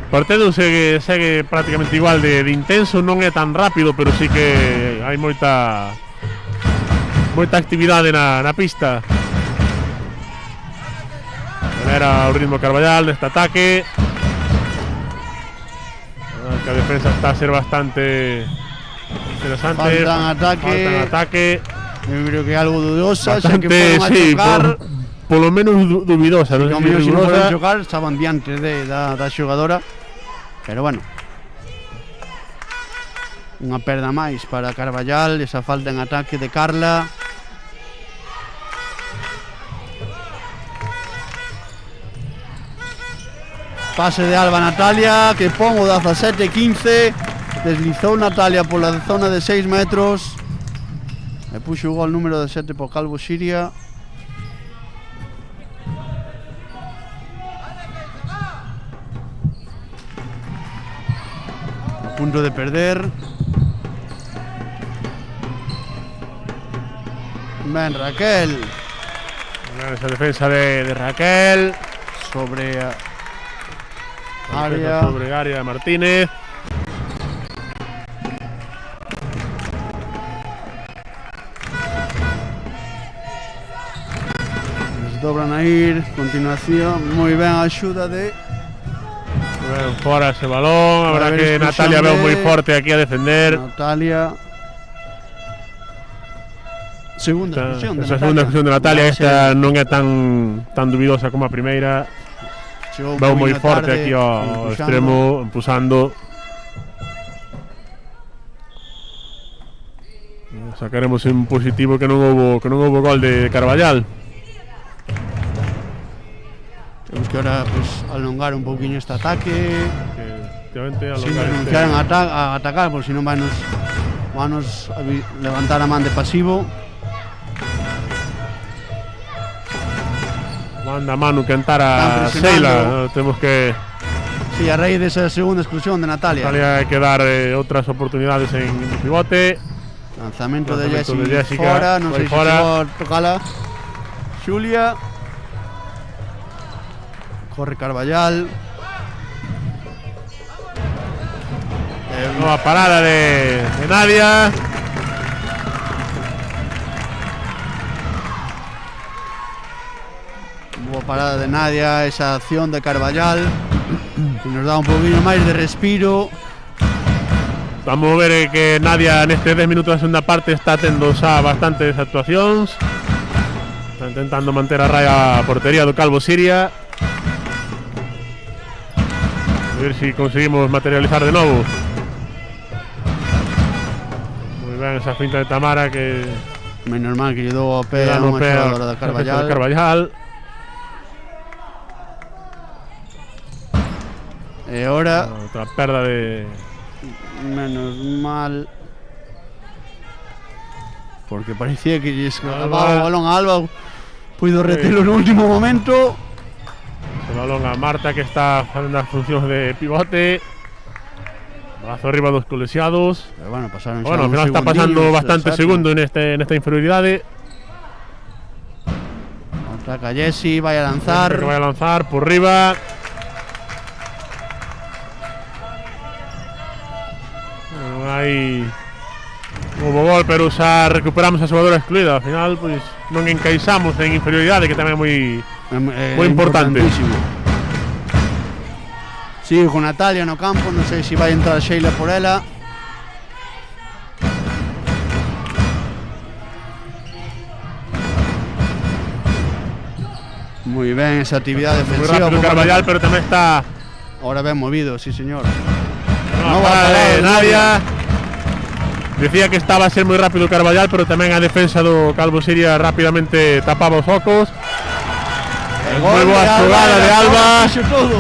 Speaker 3: O partido segue prácticamente igual de intenso, non é tan rápido, pero sí que hai moita actividade na pista. Era o ritmo Carballal neste ataque. Que a defensa está a ser bastante interesante.
Speaker 2: Falta en ataque. Eu creo que é algo dudosa, xa que foron a chocar.
Speaker 3: Polo menos dubidosa, non
Speaker 2: sei se non foron a chocar, estaban diante da xogadora. Pero bueno, unha perda máis para Carballal, esa falta en ataque de Carla. Pase de Alba Natalia, que pon o 17-15. Deslizou Natalia pola zona de 6 metros e puxo o gol número 17 por Calvo Siria. A punto de perder. Ben Raquel.
Speaker 3: Esa defensa de Raquel
Speaker 2: sobre
Speaker 3: área de Martínez.
Speaker 2: Dobran a ir, continuación, moi ben a axuda de
Speaker 3: fora ese balón, a verdad que Natalia veo moi forte aquí a defender.
Speaker 2: Natalia. Segunda expulsión de
Speaker 3: Natalia. Segunda expulsión de Natalia, esta non é tan dubidosa como a primeira. Veo moi forte aquí ao extremo, empuzando. Sacaremos en positivo que non houbo gol de Carballal.
Speaker 2: Temos que ahora alongar un pouquiño este ataque.
Speaker 3: Sin
Speaker 2: renunciar a atacar, porque senón vanos levantar a man de pasivo.
Speaker 3: Manda Manu cantar a Sheila. Temos que
Speaker 2: Sí, a raíz desa segunda exclusión de Natalia.
Speaker 3: Natalia hai que dar outras oportunidades en pivote.
Speaker 2: Lanzamento de
Speaker 3: Lanzamento de
Speaker 2: Jessica
Speaker 3: Jessica,
Speaker 2: fora, non
Speaker 3: vai
Speaker 2: sei se
Speaker 3: fora.
Speaker 2: chegou a tocala. Xulia. Corre Carballal.
Speaker 3: Nova parada de Nadia.
Speaker 2: Boa parada de Nadia, esa acción de Carballal que nos dá un poquinho máis de respiro.
Speaker 3: Vamos a ver que Nadia neste 10 minutos da segunda parte está tendo xa bastantes actuacións. Está intentando manter a raya a portería do Calvo Siria. A ver si conseguimos materializar de novo. Moi ben esa finta de Tamara que
Speaker 2: Menos mal que lle dou ao pé a
Speaker 3: no
Speaker 2: unha
Speaker 3: pé
Speaker 2: xogadora da
Speaker 3: a
Speaker 2: Carballal.
Speaker 3: Carballal.
Speaker 2: E ora,
Speaker 3: Outra perda de
Speaker 2: menos mal, porque parecía que lle escapaba
Speaker 3: Alba.
Speaker 2: o balón a Alba. Puido retelo no último momento.
Speaker 3: se balón a Marta que está facendo as funcións de pivote. Brazo arriba dos colexiados.
Speaker 2: Pero bueno, pasaron xa
Speaker 3: Bueno, al
Speaker 2: uns
Speaker 3: final está pasando
Speaker 2: segundiños,
Speaker 3: bastante
Speaker 2: exacto.
Speaker 3: segundo nesta inferioridade.
Speaker 2: Ataca Jessie, vai a lanzar.
Speaker 3: Que vai a lanzar por riba. Non hai houbo gol, pero xa recuperamos a xogadora excluída. Al final, pois non encaixamos en inferioridade, que tamén é moi importante.
Speaker 2: Importantísimo. Sigue con Natalia no campo, non sei se vai entrar Sheila por ela. Moi ben esa actividade
Speaker 3: moi
Speaker 2: defensiva.
Speaker 3: rápido Carballal, pero tamén está
Speaker 2: Ahora ben movido, sí señor.
Speaker 3: no para de Nadia. Decía que estaba a ser moi rápido Carballal, pero tamén a defensa do Calvo Siria rapidamente tapaba os focos. Moi boa xogada de Alba.
Speaker 2: Fixo todo.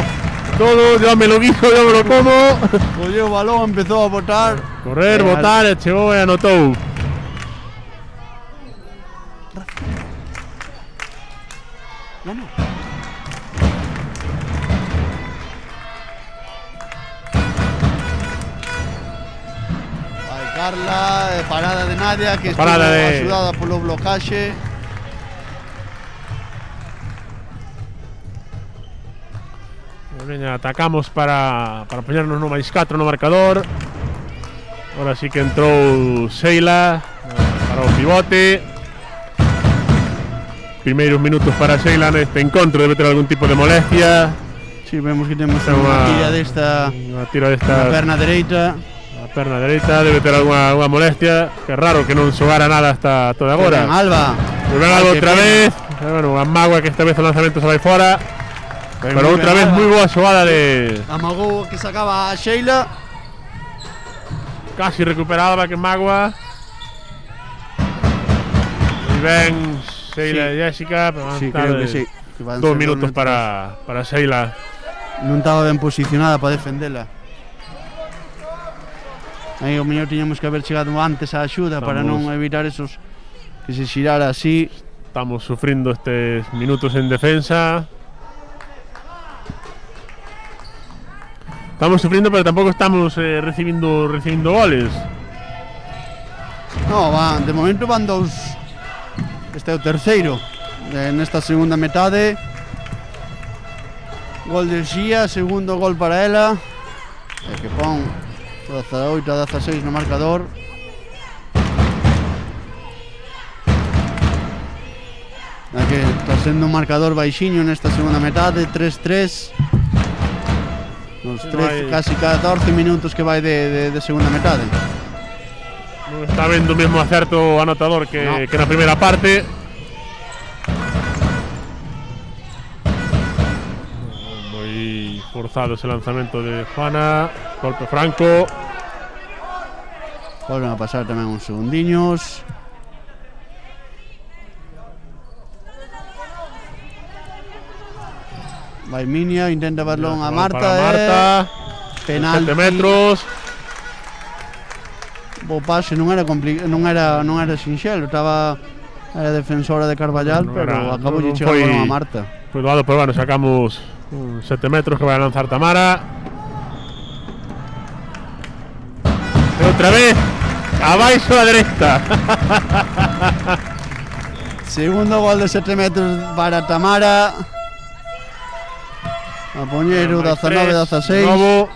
Speaker 3: Todo, yo me lo guijo, yo me lo como.
Speaker 2: Colleu o balón, empezou a botar.
Speaker 3: Correr, botar, e chegou e anotou.
Speaker 2: Vai Carla, parada de Nadia que estuvo
Speaker 3: Parada de-
Speaker 2: axudada polo blocaxe.
Speaker 3: Veña, atacamos para poñernos no máis 4 no marcador. Ahora sí que entrou Sheila para o pivote. Primeiros minutos para Sheila neste encontro, debe ter algún tipo de molestia.
Speaker 2: Sí, vemos que temos
Speaker 3: Esta é
Speaker 2: unha
Speaker 3: unha-
Speaker 2: tira desta
Speaker 3: Unha tira
Speaker 2: na
Speaker 3: desta
Speaker 2: perna dereita.
Speaker 3: a perna dereita, debe ter algunha molestia. Que raro que non xogara nada hasta toda agora.
Speaker 2: Ben, Alba.
Speaker 3: Volven
Speaker 2: Ai,
Speaker 3: algo
Speaker 2: que
Speaker 3: outra
Speaker 2: pena.
Speaker 3: vez. Bueno, a Magua que esta vez o lanzamento se vai fora.
Speaker 2: Ben,
Speaker 3: Pero
Speaker 2: moi
Speaker 3: outra
Speaker 2: ben,
Speaker 3: vez
Speaker 2: Alba.
Speaker 3: moi boa xogada de
Speaker 2: Amagou que sacaba a Sheila.
Speaker 3: casi recuperada que Magua. Moi ben Sheila
Speaker 2: Sí.
Speaker 3: e Jessica, pero van
Speaker 2: Sí,
Speaker 3: estar,
Speaker 2: creo que sí. Que van
Speaker 3: 2
Speaker 2: ser
Speaker 3: minutos para Sheila.
Speaker 2: Non estaba ben posicionada para defendela. Aí o mellor tiñamos que haber chegado antes á axuda para
Speaker 3: Estamos-
Speaker 2: non evitar esos que se xirara así.
Speaker 3: Estamos sufrindo estes minutos en defensa. Estamos sufrindo, pero tampouco estamos recibindo goles.
Speaker 2: No, van, de momento van dous. Este é o terceiro nesta segunda metade. Gol de Xía, segundo gol para ela. E que pon 18 a 16 no marcador. É que está sendo un marcador baixiño nesta segunda metade, 3-3. Nos
Speaker 3: Sí,
Speaker 2: 13,
Speaker 3: vai.
Speaker 2: casi 14 minutos que vai de segunda metade.
Speaker 3: Non está vendo o mesmo acerto anotador que,
Speaker 2: No.
Speaker 3: que na primeira parte. Moi forzado ese lanzamento de Juana. Golpe franco.
Speaker 2: Volven a pasar tamén uns segundiños. Vai Minia, intenta balón a Marta,
Speaker 3: Para Marta.
Speaker 2: penalti.
Speaker 3: 7 metros.
Speaker 2: O pase non era non era sinxelo, era defensora de Carballal,
Speaker 3: Non
Speaker 2: pero
Speaker 3: era-
Speaker 2: acabou de
Speaker 3: non
Speaker 2: chegar o
Speaker 3: foi-
Speaker 2: balón a Marta.
Speaker 3: Foi doado, pero bueno, sacamos 7 metros que vai a lanzar Tamara. outra vez abaixo a dereita.
Speaker 2: Segundo gol de 7 metros para Tamara. A poñer o 19-16.
Speaker 3: Novo.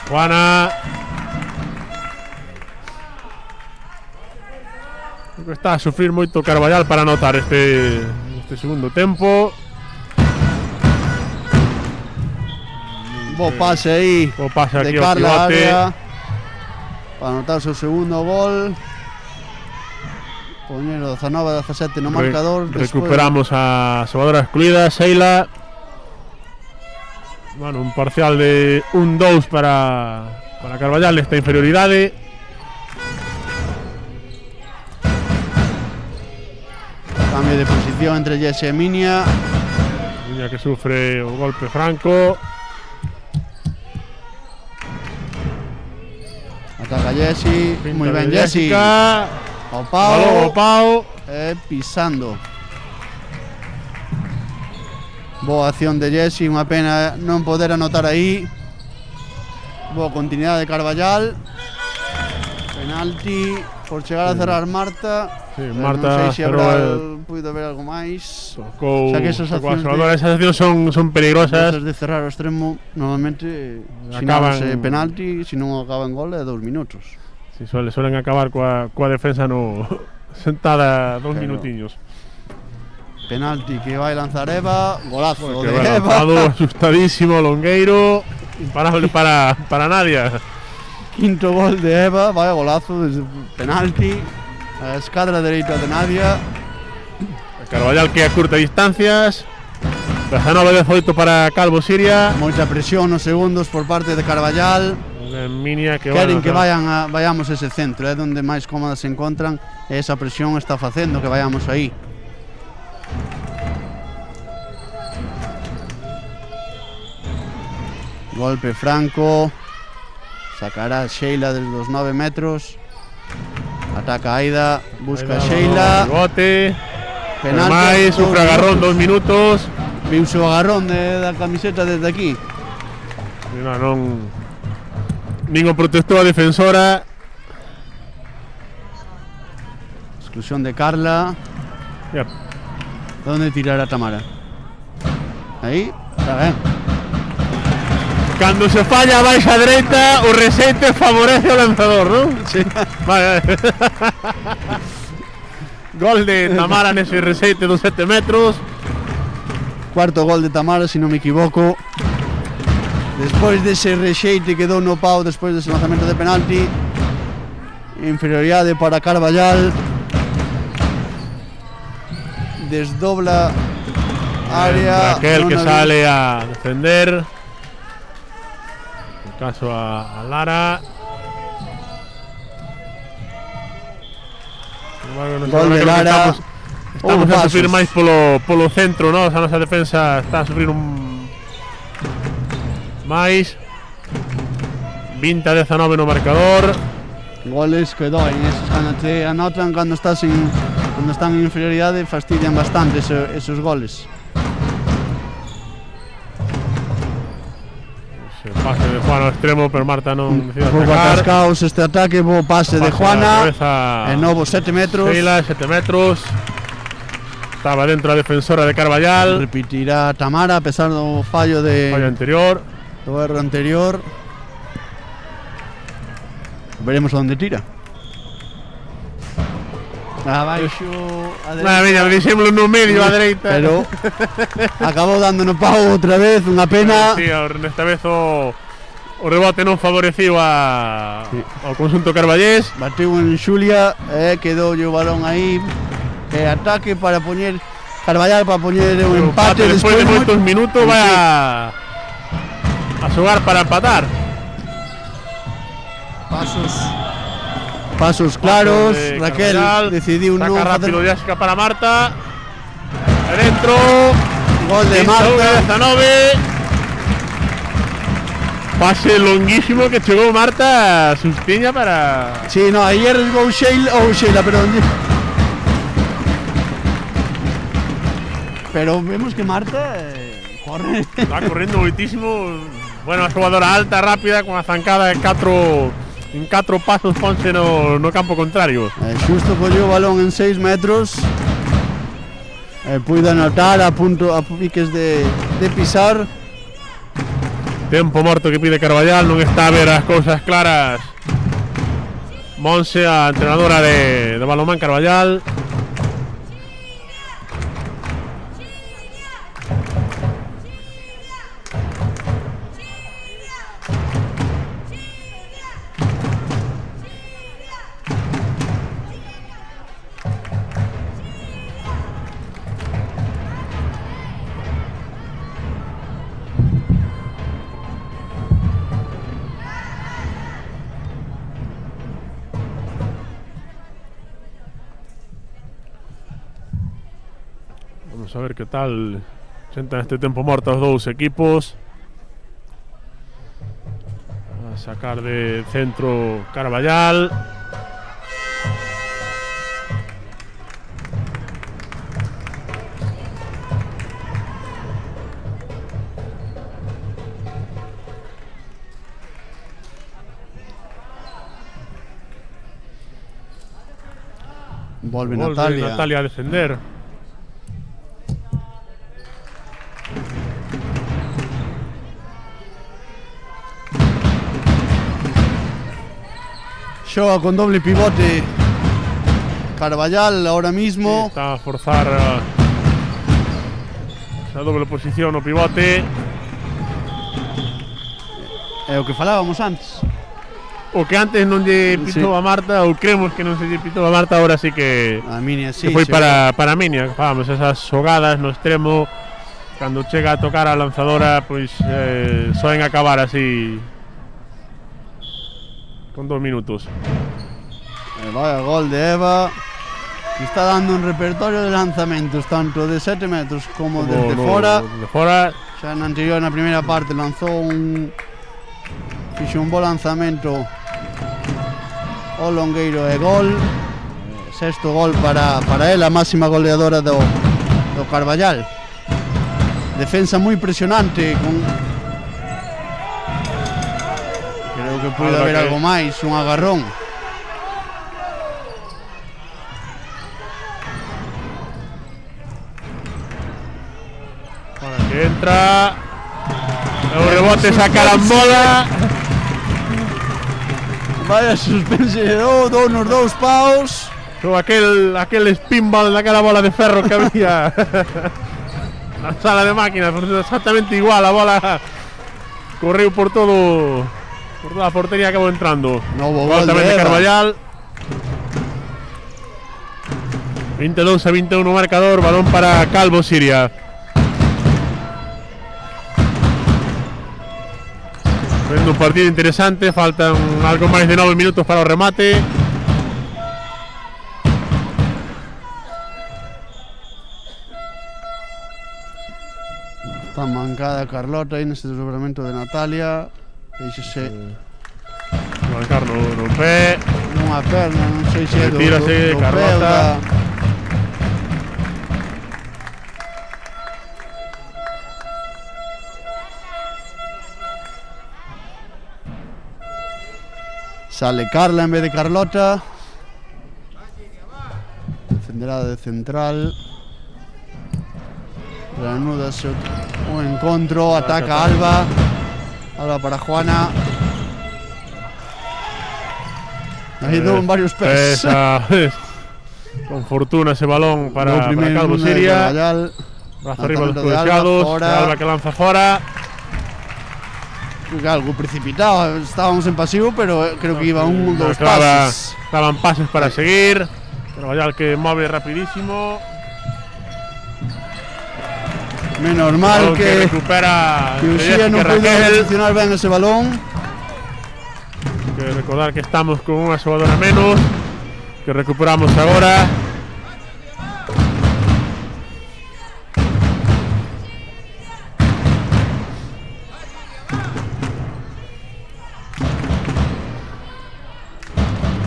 Speaker 3: Juana. Creo que está a sufrir moito Carballal para anotar este segundo tempo.
Speaker 2: Bo pase aí
Speaker 3: O pasa
Speaker 2: de
Speaker 3: aquí o
Speaker 2: Carla
Speaker 3: pivote.
Speaker 2: área para anotar o seu segundo gol. Poñer o 19-17 no marcador.
Speaker 3: Recuperamos a xogadora excluida, Sheila. Bueno, un parcial de 1-2 para Carballal nesta inferioridade.
Speaker 2: Cambio de posición entre Jessie e Minia.
Speaker 3: Niña que sufre o golpe franco.
Speaker 2: Ataca Jessie.
Speaker 3: Pinta
Speaker 2: Moi
Speaker 3: de
Speaker 2: ben Jessie.
Speaker 3: Jessica.
Speaker 2: Ao
Speaker 3: Balón ao
Speaker 2: pau.
Speaker 3: pau.
Speaker 2: Pisando. Boa acción de Jessie. Unha pena non poder anotar aí. Boa continuidade de Carballal. Penalti por chegar a cerrar Marta.
Speaker 3: Sí,
Speaker 2: Pero
Speaker 3: Marta
Speaker 2: non sei se
Speaker 3: cerrou
Speaker 2: habrá
Speaker 3: el-
Speaker 2: puido ver algo máis.
Speaker 3: Tocou,
Speaker 2: Xa que esas
Speaker 3: tocou a
Speaker 2: accións
Speaker 3: xogadora. Esas accións son peligrosas.
Speaker 2: Esas de cerrar o extremo normalmente
Speaker 3: Acaban-
Speaker 2: sinalase penalti, se non acaba en gol é 2 minutos.
Speaker 3: Si suelen acabar coa defensa no sentada 2 minutiños.
Speaker 2: Penalti que vai lanzar Eva, golazo
Speaker 3: Que
Speaker 2: de
Speaker 3: va
Speaker 2: Eva.
Speaker 3: lanzado, asustadísimo Longueiro, imparable para Nadia.
Speaker 2: Quinto gol de Eva, vaya golazo desde penalti. A escadra dereita de Nadia.
Speaker 3: Carballal que acurta distancias. 19-18 para Calvo Siria.
Speaker 2: Moita presión nos segundos por parte de Carballal.
Speaker 3: Minia que
Speaker 2: Queren que vayamos ese centro, é donde máis cómodas se encontran e esa presión está facendo que vayamos aí. Golpe franco. Sacará Sheila desde los 9 metros. Ataca Aida, busca a Sheila.
Speaker 3: Pivote.
Speaker 2: Penalti.
Speaker 3: Máis, sufre agarrón 2 minutos.
Speaker 2: Viu o agarrón da camiseta desde aquí.
Speaker 3: Nin o protestou a defensora.
Speaker 2: Exclusión de Carla.
Speaker 3: Ya,
Speaker 2: ¿Dónde tirará Tamara? Ahí, está ben.
Speaker 3: cando se falla baixa a dereita, o reseite favorece ao lanzador, non?
Speaker 2: Sí.
Speaker 3: Vale. Gol de Tamara nese reseite dos 7 metros.
Speaker 2: Cuarto gol de Tamara, si non me equivoco. Despois dese rexeite que dou no pau despois dese lanzamento de penalti. Inferioridade para Carballal. Desdobla área.
Speaker 3: Raquel que
Speaker 2: non
Speaker 3: sale a defender. En caso a Lara.
Speaker 2: Gol de Lara.
Speaker 3: Estamos a
Speaker 2: Pasos.
Speaker 3: sufrir máis polo centro, non? A nosa defensa está a sufrir un máis. 20-19 no marcador.
Speaker 2: Goles que doen, esos cando te anotan cando están en inferioridade fastidian bastante esos goles.
Speaker 3: Se pase de Juan ao extremo, pero Marta non decide
Speaker 2: Pouco
Speaker 3: atacar.
Speaker 2: atascaos este ataque, bo pase de
Speaker 3: Pase
Speaker 2: Juana.
Speaker 3: a cabeza.
Speaker 2: E novo 7 metros.
Speaker 3: Sheila, 7 metros. Estaba dentro a defensora de Carballal.
Speaker 2: Repetirá Tamara a pesar do fallo
Speaker 3: Fallo anterior.
Speaker 2: do erro anterior. Veremos onde tira. Abaixo a
Speaker 3: Nada, veña, deixémolo no medio a dereita.
Speaker 2: pero acabou dando no pau outra vez, unha pena.
Speaker 3: Sí, nesta vez o rebote non favoreciu ao conxunto carballés.
Speaker 2: Bateu en Xulia e quedou o balón aí. E ataque para poñer Carballal para poñer un empate
Speaker 3: despois de
Speaker 2: moi-
Speaker 3: moitos minutos vai a xogar para empatar.
Speaker 2: Pasos claros.
Speaker 3: De
Speaker 2: Raquel
Speaker 3: Carballal.
Speaker 2: decidiu non
Speaker 3: Saca rápido
Speaker 2: facer
Speaker 3: Jessica para Marta. Adentro.
Speaker 2: gol de Marta.
Speaker 3: 19. Pase longuísimo que chegou Marta sustiña para...
Speaker 2: Sí, no, ayer arriesgou Sheila, perdón. Pero vemos que Marta corre.
Speaker 3: Está correndo moitísimo. Bueno, a jugadora alta, rápida, con a zancada en 4 pasos ponse no campo contrario.
Speaker 2: Xusto colleu o balón en 6 metros. Puido anotar a piques de pisar.
Speaker 3: Tempo morto que pide Carballal, non está a ver as cousas claras Monse, a entrenadora de balonmán Carballal. Vamos a ver que tal sentan este tempo morto os dous equipos. A sacar de centro Carballal.
Speaker 2: Volve
Speaker 3: Volve
Speaker 2: Natalia.
Speaker 3: Natalia a defender.
Speaker 2: Xoga con doble pivote Carballal ahora mismo.
Speaker 3: Está a forzar esa doble posición o pivote.
Speaker 2: É o que falábamos antes.
Speaker 3: O que antes non lle pitou
Speaker 2: Sí.
Speaker 3: a Marta, ou creemos que non se lle pitou a Marta, ahora sí que
Speaker 2: A Minia sí.
Speaker 3: que foi
Speaker 2: sí.
Speaker 3: para Minia. Vamos, esas xogadas no extremo, cando chega a tocar a lanzadora, pois soen acabar así con 2 minutos.
Speaker 2: Vaya gol de Eva. Que está dando un repertorio de lanzamentos tanto de 7 metros como desde fora.
Speaker 3: De fora.
Speaker 2: Xa na anterior, na primeira parte, lanzou fixo un bo lanzamento ao longueiro e gol. Sexto gol para ela, a máxima goleadora do Carballal. Defensa moi presionante con... Creo que pode
Speaker 3: Alba
Speaker 2: haber
Speaker 3: que-
Speaker 2: algo máis, un agarrón.
Speaker 3: Ahora que entra. O rebote, esa carambola.
Speaker 2: Vaya suspense, dou nos dous paus.
Speaker 3: Con aquel spinball daquela bola de ferro que había na sala de máquinas, exactamente igual, a bola correu por toda a portería, acabou entrando.
Speaker 2: Novo
Speaker 3: Gol
Speaker 2: gol
Speaker 3: tamén
Speaker 2: de
Speaker 3: de
Speaker 2: Eva.
Speaker 3: Carballal. 22-21 marcador, balón para Calvo Siria. Vendo un partido interesante, faltan algo máis de 9 minutos para o remate.
Speaker 2: Está mancada Carlota aí neste desdobramento de Natalia. Fíxese
Speaker 3: Marcar no pé.
Speaker 2: nunha perna, non sei se é do
Speaker 3: Retírase,
Speaker 2: pé ou
Speaker 3: Carlota.
Speaker 2: Sale Carla en vez de Carlota. Defenderá de central. Reanúdase o encontro, ataca Alba. Alba para Juana. Ha ido en varios pés.
Speaker 3: Con fortuna ese balón para
Speaker 2: O primeiro
Speaker 3: Calvo
Speaker 2: uno de
Speaker 3: Siria.
Speaker 2: Carballal.
Speaker 3: Brazo arriba los
Speaker 2: Lanzamento de Alba,
Speaker 3: colegiados.
Speaker 2: fora.
Speaker 3: Alba que lanza fora.
Speaker 2: Algo precipitado, estábamos en pasivo, pero creo que iba un dos pases.
Speaker 3: Daban pases para seguir. Carballal que mueve rapidísimo.
Speaker 2: Menos mal
Speaker 3: Balón que
Speaker 2: que
Speaker 3: recupera
Speaker 2: Uxía non
Speaker 3: Jessica
Speaker 2: pudo
Speaker 3: Raquel.
Speaker 2: posicionar ben ese balón.
Speaker 3: Que recordar que estamos con unha xogadora menos, que recuperamos agora.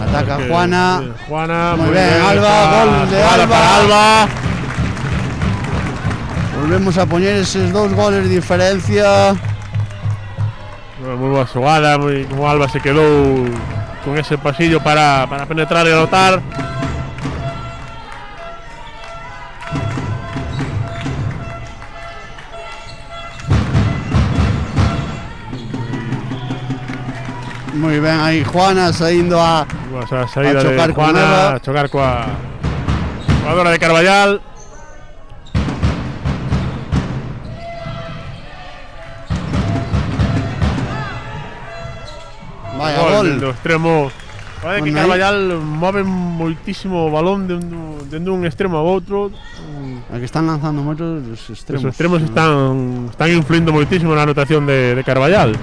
Speaker 2: Ataca
Speaker 3: Que-
Speaker 2: Juana.
Speaker 3: Juana,
Speaker 2: Muy bien, Alba,
Speaker 3: está
Speaker 2: gol de
Speaker 3: jugada
Speaker 2: Alba.
Speaker 3: para Alba.
Speaker 2: Volvemos a poñer eses 2 goles de diferencia.
Speaker 3: Moi boa xogada, como Alba se quedou con ese pasillo para penetrar e anotar.
Speaker 2: Moi ben aí Juana saindo a
Speaker 3: saída
Speaker 2: a chocar
Speaker 3: de
Speaker 2: con
Speaker 3: Juana,
Speaker 2: Eva.
Speaker 3: a chocar coa jugadora de Carballal.
Speaker 2: Vaya gol.
Speaker 3: Do extremo. Parece que
Speaker 2: Bueno,
Speaker 3: Carballal move moitísimo o balón dende un extremo a outro.
Speaker 2: Aquí están lanzando moitos os extremos.
Speaker 3: Os extremos están influindo moitísimo na anotación de Carballal.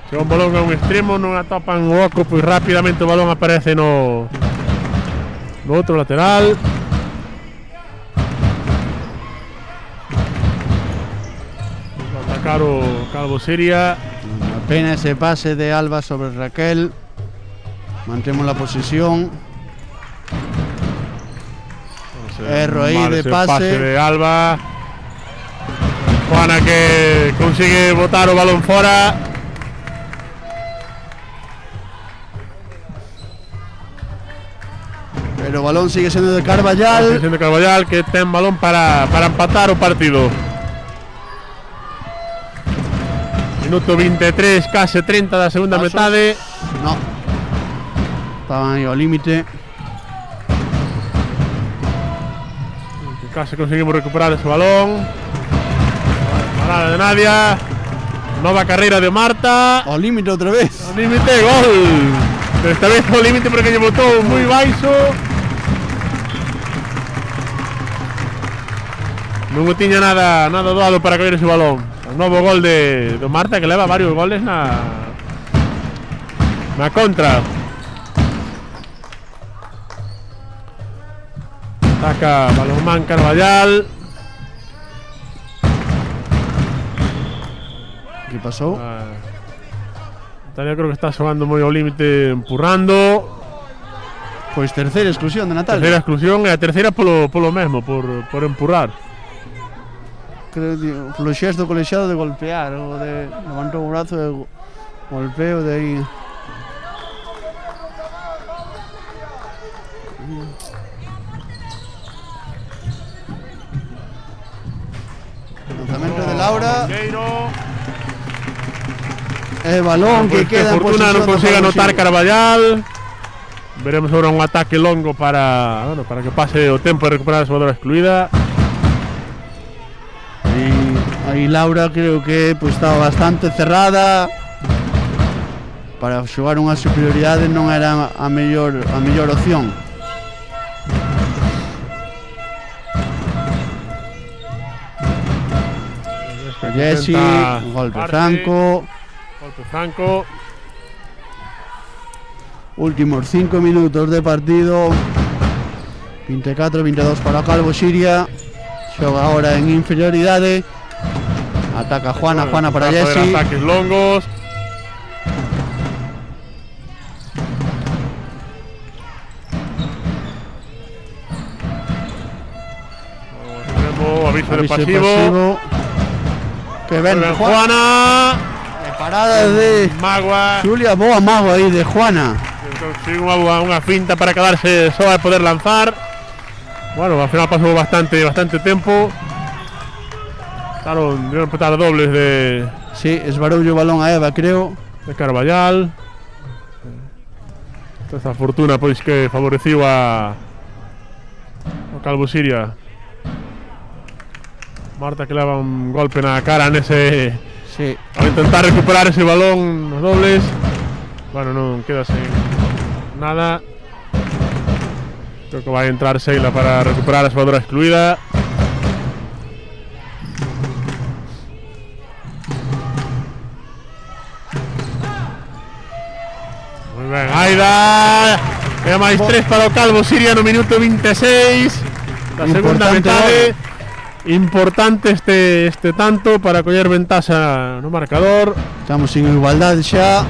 Speaker 3: Se un balón a un extremo non atopan o oco, pois rapidamente o balón aparece no outro lateral. Atacar o Calvo Siria.
Speaker 2: Apenas ese pase de Alba sobre Raquel. Mantemos la posición. Erro aí de
Speaker 3: Ese
Speaker 2: pase.
Speaker 3: de Alba. Juana que consigue botar o balón fora.
Speaker 2: Pero o balón sigue sendo de Carballal.
Speaker 3: Sigue sendo Carballal que ten balón para empatar o partido. Minuto 23, case 30 da segunda
Speaker 2: Pasos.
Speaker 3: metade.
Speaker 2: No. Estaban aí ao límite.
Speaker 3: Case conseguimos recuperar ese balón. Parada de Nadia. Nova carreira de Marta.
Speaker 2: Ao límite outra vez.
Speaker 3: Ao límite, gol. Pero esta vez ao límite porque lle botou moi baixo. Non tiña nada doado para coller ese balón. Un novo gol de Marta que leva varios goles na contra. Ataca Balonmán Carballal.
Speaker 2: Que pasou?
Speaker 3: Natalia creo que está xogando moi ao límite, empurrando.
Speaker 2: Pois terceira exclusión de Natalia.
Speaker 3: Terceira exclusión e a terceira polo mesmo, por empurrar.
Speaker 2: Creo que polo xesto colexiado de golpear, o de levantou o brazo de golpeo de aí. Lanzamento de Laura. El balón que queda en
Speaker 3: fortuna
Speaker 2: posición
Speaker 3: non consigue
Speaker 2: de
Speaker 3: anotar
Speaker 2: Pablo
Speaker 3: Carballal. Veremos agora un ataque longo para que pase o tempo de recuperar a xogadora excluída.
Speaker 2: Aí Laura creo que pues, estaba bastante cerrada. Para xogar unha superioridade non era a mellor opción. Jessy, golpe franco.
Speaker 3: Golpe franco.
Speaker 2: Últimos 5 minutos de partido. 24-22 para Calvo Siria. Xoga ahora en inferioridade. Ataca Juana para Jessy.
Speaker 3: Ataques longos. Aviso de pasivo.
Speaker 2: Que ven
Speaker 3: Juana.
Speaker 2: Parada de
Speaker 3: Magua.
Speaker 2: Xulia, boa magua aí de Juana.
Speaker 3: Consigue unha finta para quedarse só e poder lanzar. Bueno, ao final pasou bastante tempo. Dieron petar dobles de...
Speaker 2: Sí, esbaroulle o balón a Eva, creo.
Speaker 3: De Carballal. Esta fortuna pois que favoreciu a Calvo Siria. Marta que leva un golpe na cara nese...
Speaker 2: Sí.
Speaker 3: A intentar recuperar ese balón nos dobles. Bueno, non queda sen nada. Creo que vai entrar Sheila para recuperar a xogadora excluída. Moi ben, Aida. E máis 3 para o Calvo Siria no minuto 26 da segunda metade. Importante este tanto para coller ventaxa no marcador.
Speaker 2: Estamos en igualdade xa.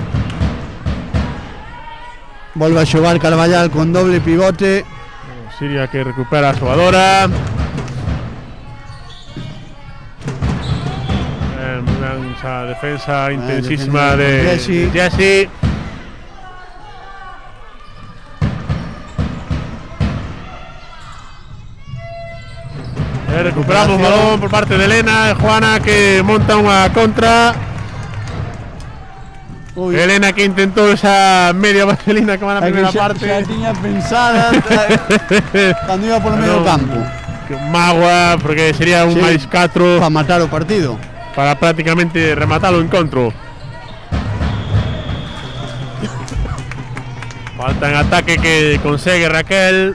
Speaker 2: Volve a xogar Carballal con doble pivote.
Speaker 3: Siria que recupera a xogadora. esa defensa intensísima de Jesse. Recuperamos balón por parte de Elena, Juana que monta una contra. Uy. Elena que intentó esa media vaselina que va en la primera parte.
Speaker 2: Ya tenía pensada cuando iba por el medio campo.
Speaker 3: Magua, porque sería un máis 4
Speaker 2: para matar o partido.
Speaker 3: Para prácticamente rematarlo en encontro. Falta en ataque que consigue Raquel.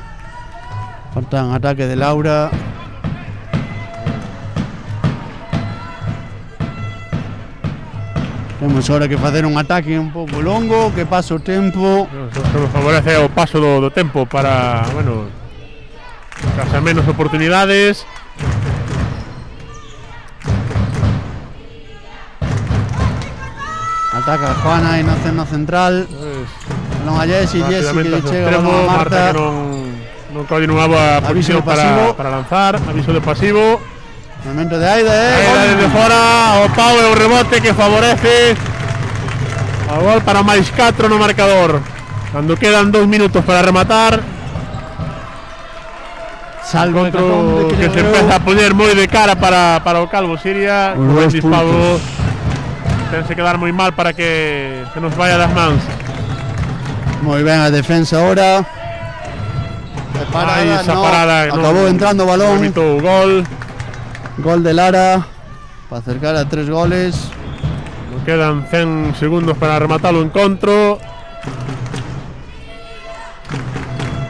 Speaker 2: Falta en ataque de Laura. Temos ahora que facer un ataque un pouco longo, que pase o tempo.
Speaker 3: Eso nos favorece o paso do tempo para, bueno, case menos oportunidades.
Speaker 2: Ataca Juana aí no central. Non a Jessy que lle chega a Marta.
Speaker 3: Que non colle nunha boa posición para lanzar. Aviso de pasivo.
Speaker 2: Momento de Aida,
Speaker 3: Aida desde fora, o pau e o rebote que favorece o gol para máis 4 no marcador. Cando quedan 2 minutos para rematar.
Speaker 2: Salgo
Speaker 3: que se empeza a poñer moi de cara para o Calvo Siria. Con el disparo tense que dar moi mal para que se nos vaya das mans.
Speaker 2: Moi ben a defensa ahora.
Speaker 3: Parada, esa parada
Speaker 2: acabou entrando o balón.
Speaker 3: Gol.
Speaker 2: Gol de Lara para acercar a 3 goles.
Speaker 3: Nos quedan 100 segundos para rematar o encontro.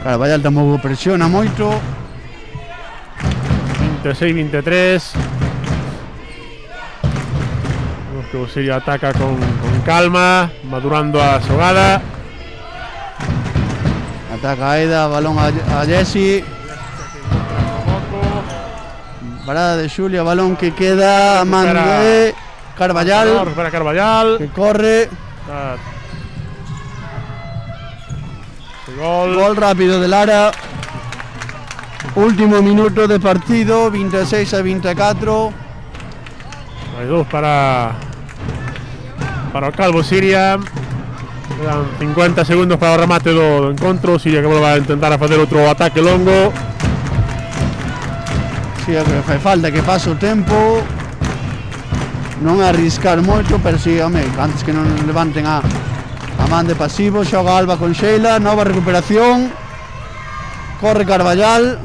Speaker 2: Carballal tampouco presiona moito.
Speaker 3: 26-23. Vemos que o Siria ataca con calma, madurando a xogada.
Speaker 2: Ataca Aida, balón a Jessy. Parada de Xulia, balón que queda a man de Carballal.
Speaker 3: Recupera Carballal.
Speaker 2: Que corre. Gol rápido de Lara. Último minuto de partido, 26-24.
Speaker 3: Hay 2 para o Calvo Siria. Quedan 50 segundos para o remate do encontro. Siria que volve a intentar facer outro ataque longo.
Speaker 2: Si, que fai falta que pase o tempo. Non arriscar moito, pero si, home, antes que non levanten a man de pasivo. Xoga Alba con Sheila, nova recuperación. Corre Carballal.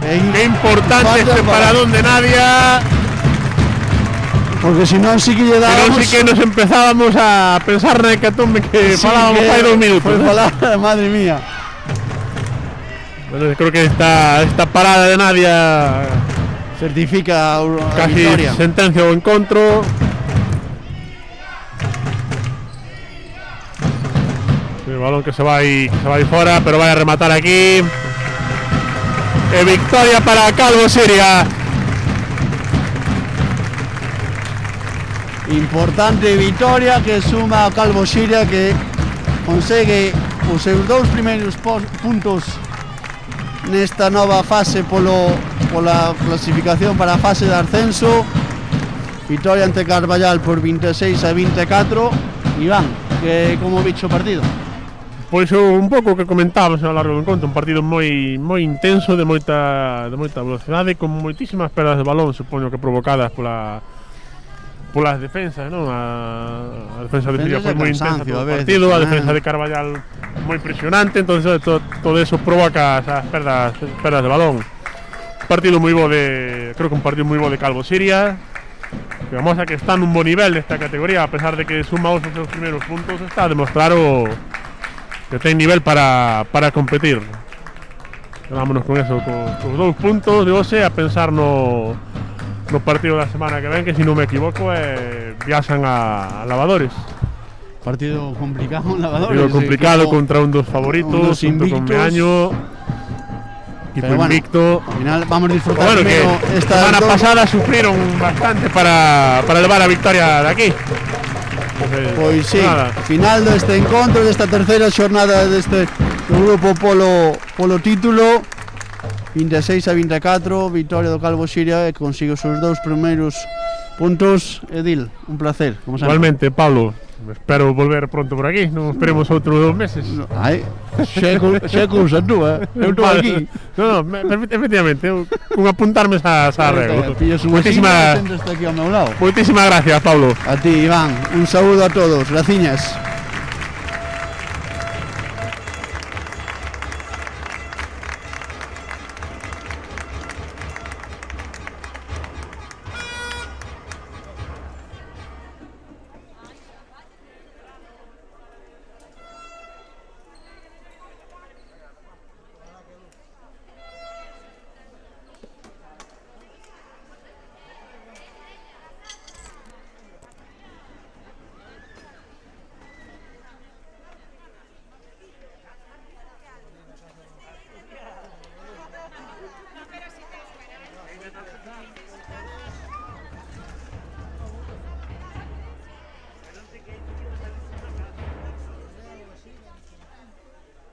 Speaker 3: Qué importante este paradón de Nadia.
Speaker 2: Porque si non sí que lle dábamos.
Speaker 3: Pero sí que nos empezábamos a pensar na hecatombe que falábamos hai 2 minutos.
Speaker 2: Madre mía.
Speaker 3: Bueno, creo que esta parada de Nadia
Speaker 2: certifica a
Speaker 3: casi
Speaker 2: victoria.
Speaker 3: Sentencia o encontro. El balón que se va fora, pero vai a rematar aquí. Victoria para Calvo Siria.
Speaker 2: Importante victoria que suma a Calvo Siria, que consegue os seus 2 primeiros puntos nesta nova fase pola clasificación para a fase de ascenso. Victoria ante Carballal por 26-24. Iván, que como bicho partido?
Speaker 3: Pois un pouco que comentábamos ao largo do encontro, un partido moi intenso, de moita velocidade, con moitísimas perdas de balón, supoño que provocadas polas defensas, non? A defensa de Siria foi moi intensa todo o partido, a defensa de Carballal moi presionante, entonces todo eso provoca esas perdas de balón. Partido moi bo creo que un partido moi bo de Calvo Siria, que vamos a que está nun bo nivel desta categoría, a pesar de que suma os seus primeiros puntos, está a demostrar que ten nivel para competir. Quedámonos con eso, con 2 puntos de hoxe, a pensar no partido da semana que ven, que si non me equivoco viaxan a Lavadores.
Speaker 2: Partido complicado en Lavadores.
Speaker 3: Partido complicado contra un dos favoritos, junto con Meaño, equipo invicto.
Speaker 2: Al final vamos a disfrutar.
Speaker 3: Bueno, que esta semana pasada sufrieron bastante para elevar a victoria de aquí.
Speaker 2: Pois sí, final deste encontro, desta terceira xornada deste grupo polo título. 26-24, victoria do Calvo Xiria e consigue os seus 2 primeiros puntos. Edil, un placer, como sempre.
Speaker 3: Igualmente, Pablo, espero volver pronto por aquí, non esperemos outros 2 meses.
Speaker 2: Ai, xa é cousa túa, eu estou aquí.
Speaker 3: No, efectivamente, con apuntarme esa arreglo.
Speaker 2: Pillas unha silla e sentas aquí ao meu lado.
Speaker 3: Moitísimas gracias, Pablo.
Speaker 2: A ti, Iván, un saúdo a todos, graciñas.